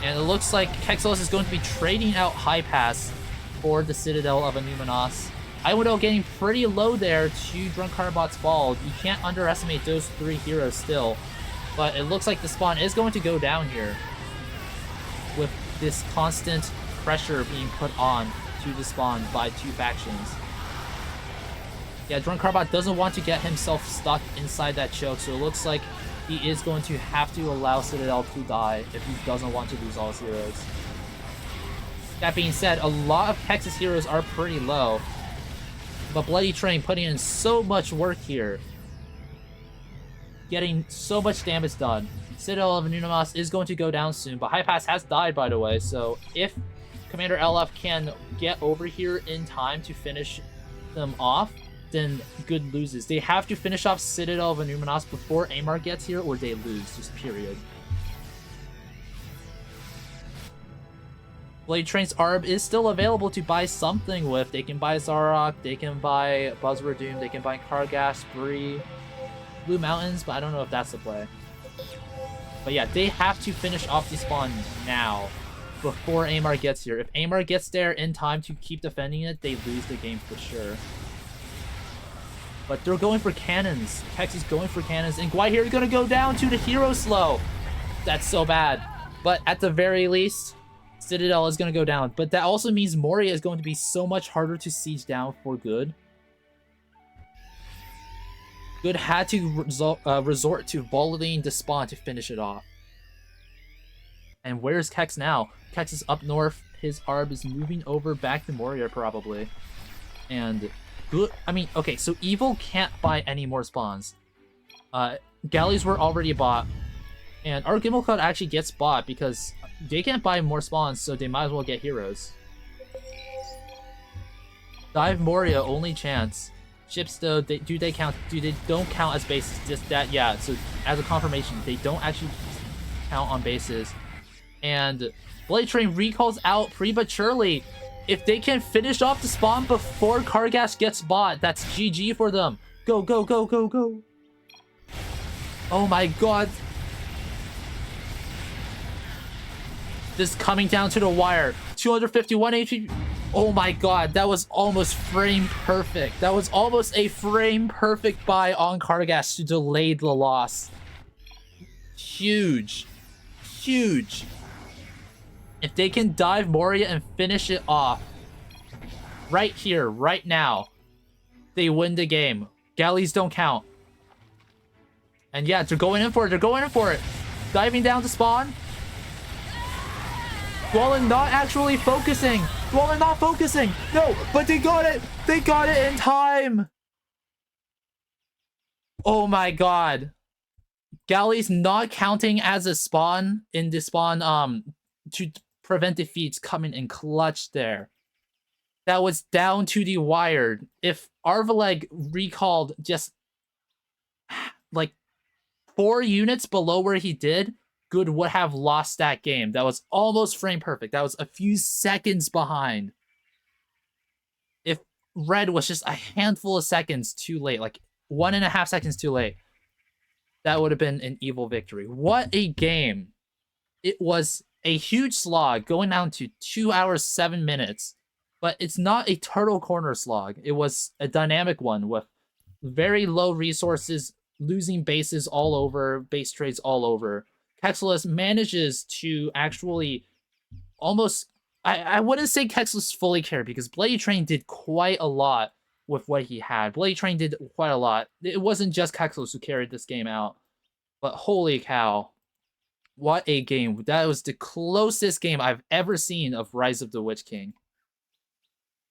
[SPEAKER 1] And it looks like Kexlos is going to be trading out High Pass for the Citadel of Anumanos. Iwodo getting pretty low there to Drunkarbot's ball. You can't underestimate those 3 heroes still. But it looks like the spawn is going to go down here with this constant pressure being put on to the spawn by two factions. Yeah, Drunk Carbot doesn't want to get himself stuck inside that choke, so it looks like he is going to have to allow Citadel to die if he doesn't want to lose all his heroes. That being said, a lot of Texas heroes are pretty low, but Bloody Train putting in so much work here, getting so much damage done. Citadel of Anonymous is going to go down soon, but High Pass has died, by the way, so if Commander LF can get over here in time to finish them off, then Good loses. They have to finish off Citadel of Anonymous before Amar gets here, or they lose, just period. Blade Train's ARB is still available to buy something with. They can buy Zarok, they can buy Buzzword Doom, they can buy Cargash, Bree, Blue Mountains, but I don't know if that's the play. But yeah, they have to finish off the spawn now, before Amar gets here. If Amar gets there in time to keep defending it, they lose the game for sure. But they're going for cannons. Texas going for cannons, and Gwai here is going to go down to the hero slow. That's so bad. But at the very least, Citadel is going to go down. But that also means Moria is going to be so much harder to siege down for Good. Good had to resort to volleying the spawn to finish it off. And where's Kex now? Kex is up north. His ARB is moving over back to Moria probably. And Good, I mean, okay, so Evil can't buy any more spawns. Galleys were already bought. And our Gimbal Cloud actually gets bought because they can't buy more spawns, so they might as well get heroes. Dive Moria, only chance. Ships though, do they count? They don't count as bases. Just that, yeah. So as a confirmation, they don't actually count on bases. And Blade Train recalls out prematurely. If they can finish off the spawn before Cargash gets bought, that's GG for them. Go, go, go, go, go. Oh my god. This is coming down to the wire. 251 HP. Oh my god, that was almost frame perfect. That was almost a frame perfect buy on Cargash to delay the loss. Huge. Huge. If they can dive Moria and finish it off right here, right now, they win the game. Galleys don't count. And yeah, they're going in for it. They're going in for it. Diving down to spawn. Dwalin not actually focusing. Dwalin not focusing. No, but they got it. They got it in time. Oh my god. Galleys not counting as a spawn in the spawn to prevent defeats coming in clutch there. That was down to the wire. If Arvaleg recalled just like 4 units below where he did, Good would have lost that game. That was almost frame perfect. That was a few seconds behind. If Red was just a handful of seconds too late, like 1.5 seconds too late, that would have been an Evil victory. What a game. It was a huge slog going down to 2 hours, 7 minutes. But it's not a turtle corner slog. It was a dynamic one with very low resources, losing bases all over, base trades all over. Kexelis manages to actually almost... I wouldn't say Kexelis fully cared because Bloody Train did quite a lot with what he had. Bloody Train did quite a lot. It wasn't just Kexelis who carried this game out. But holy cow. What a game. That was the closest game I've ever seen of Rise of the Witch King.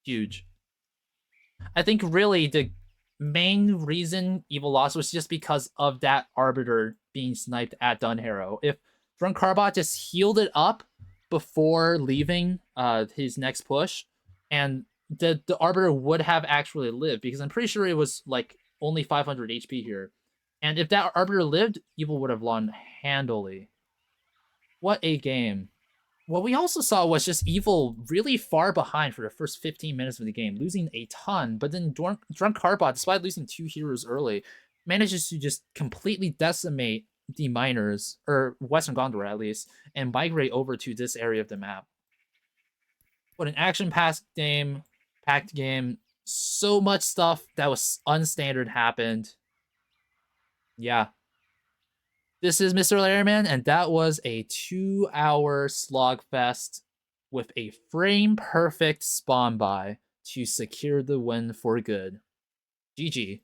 [SPEAKER 1] Huge. I think really the main reason Evil lost was just because of that Arbiter being sniped at Dunharrow. If Drunk Carbot just healed it up before leaving his next push, and the Arbiter would have actually lived, because I'm pretty sure it was like only 500 HP here. And if that Arbiter lived, Evil would have won handily. What a game. What we also saw was just Evil really far behind for the first 15 minutes of the game, losing a ton, but then Drunk Carbot, despite losing 2 heroes early, manages to just completely decimate the miners, or Western Gondor at least, and migrate over to this area of the map. What an action-packed game, so much stuff that was unstandard happened. Yeah. This is Mr. Lehrman, and that was a 2-hour slogfest with a frame-perfect spawn buy to secure the win for good. GG.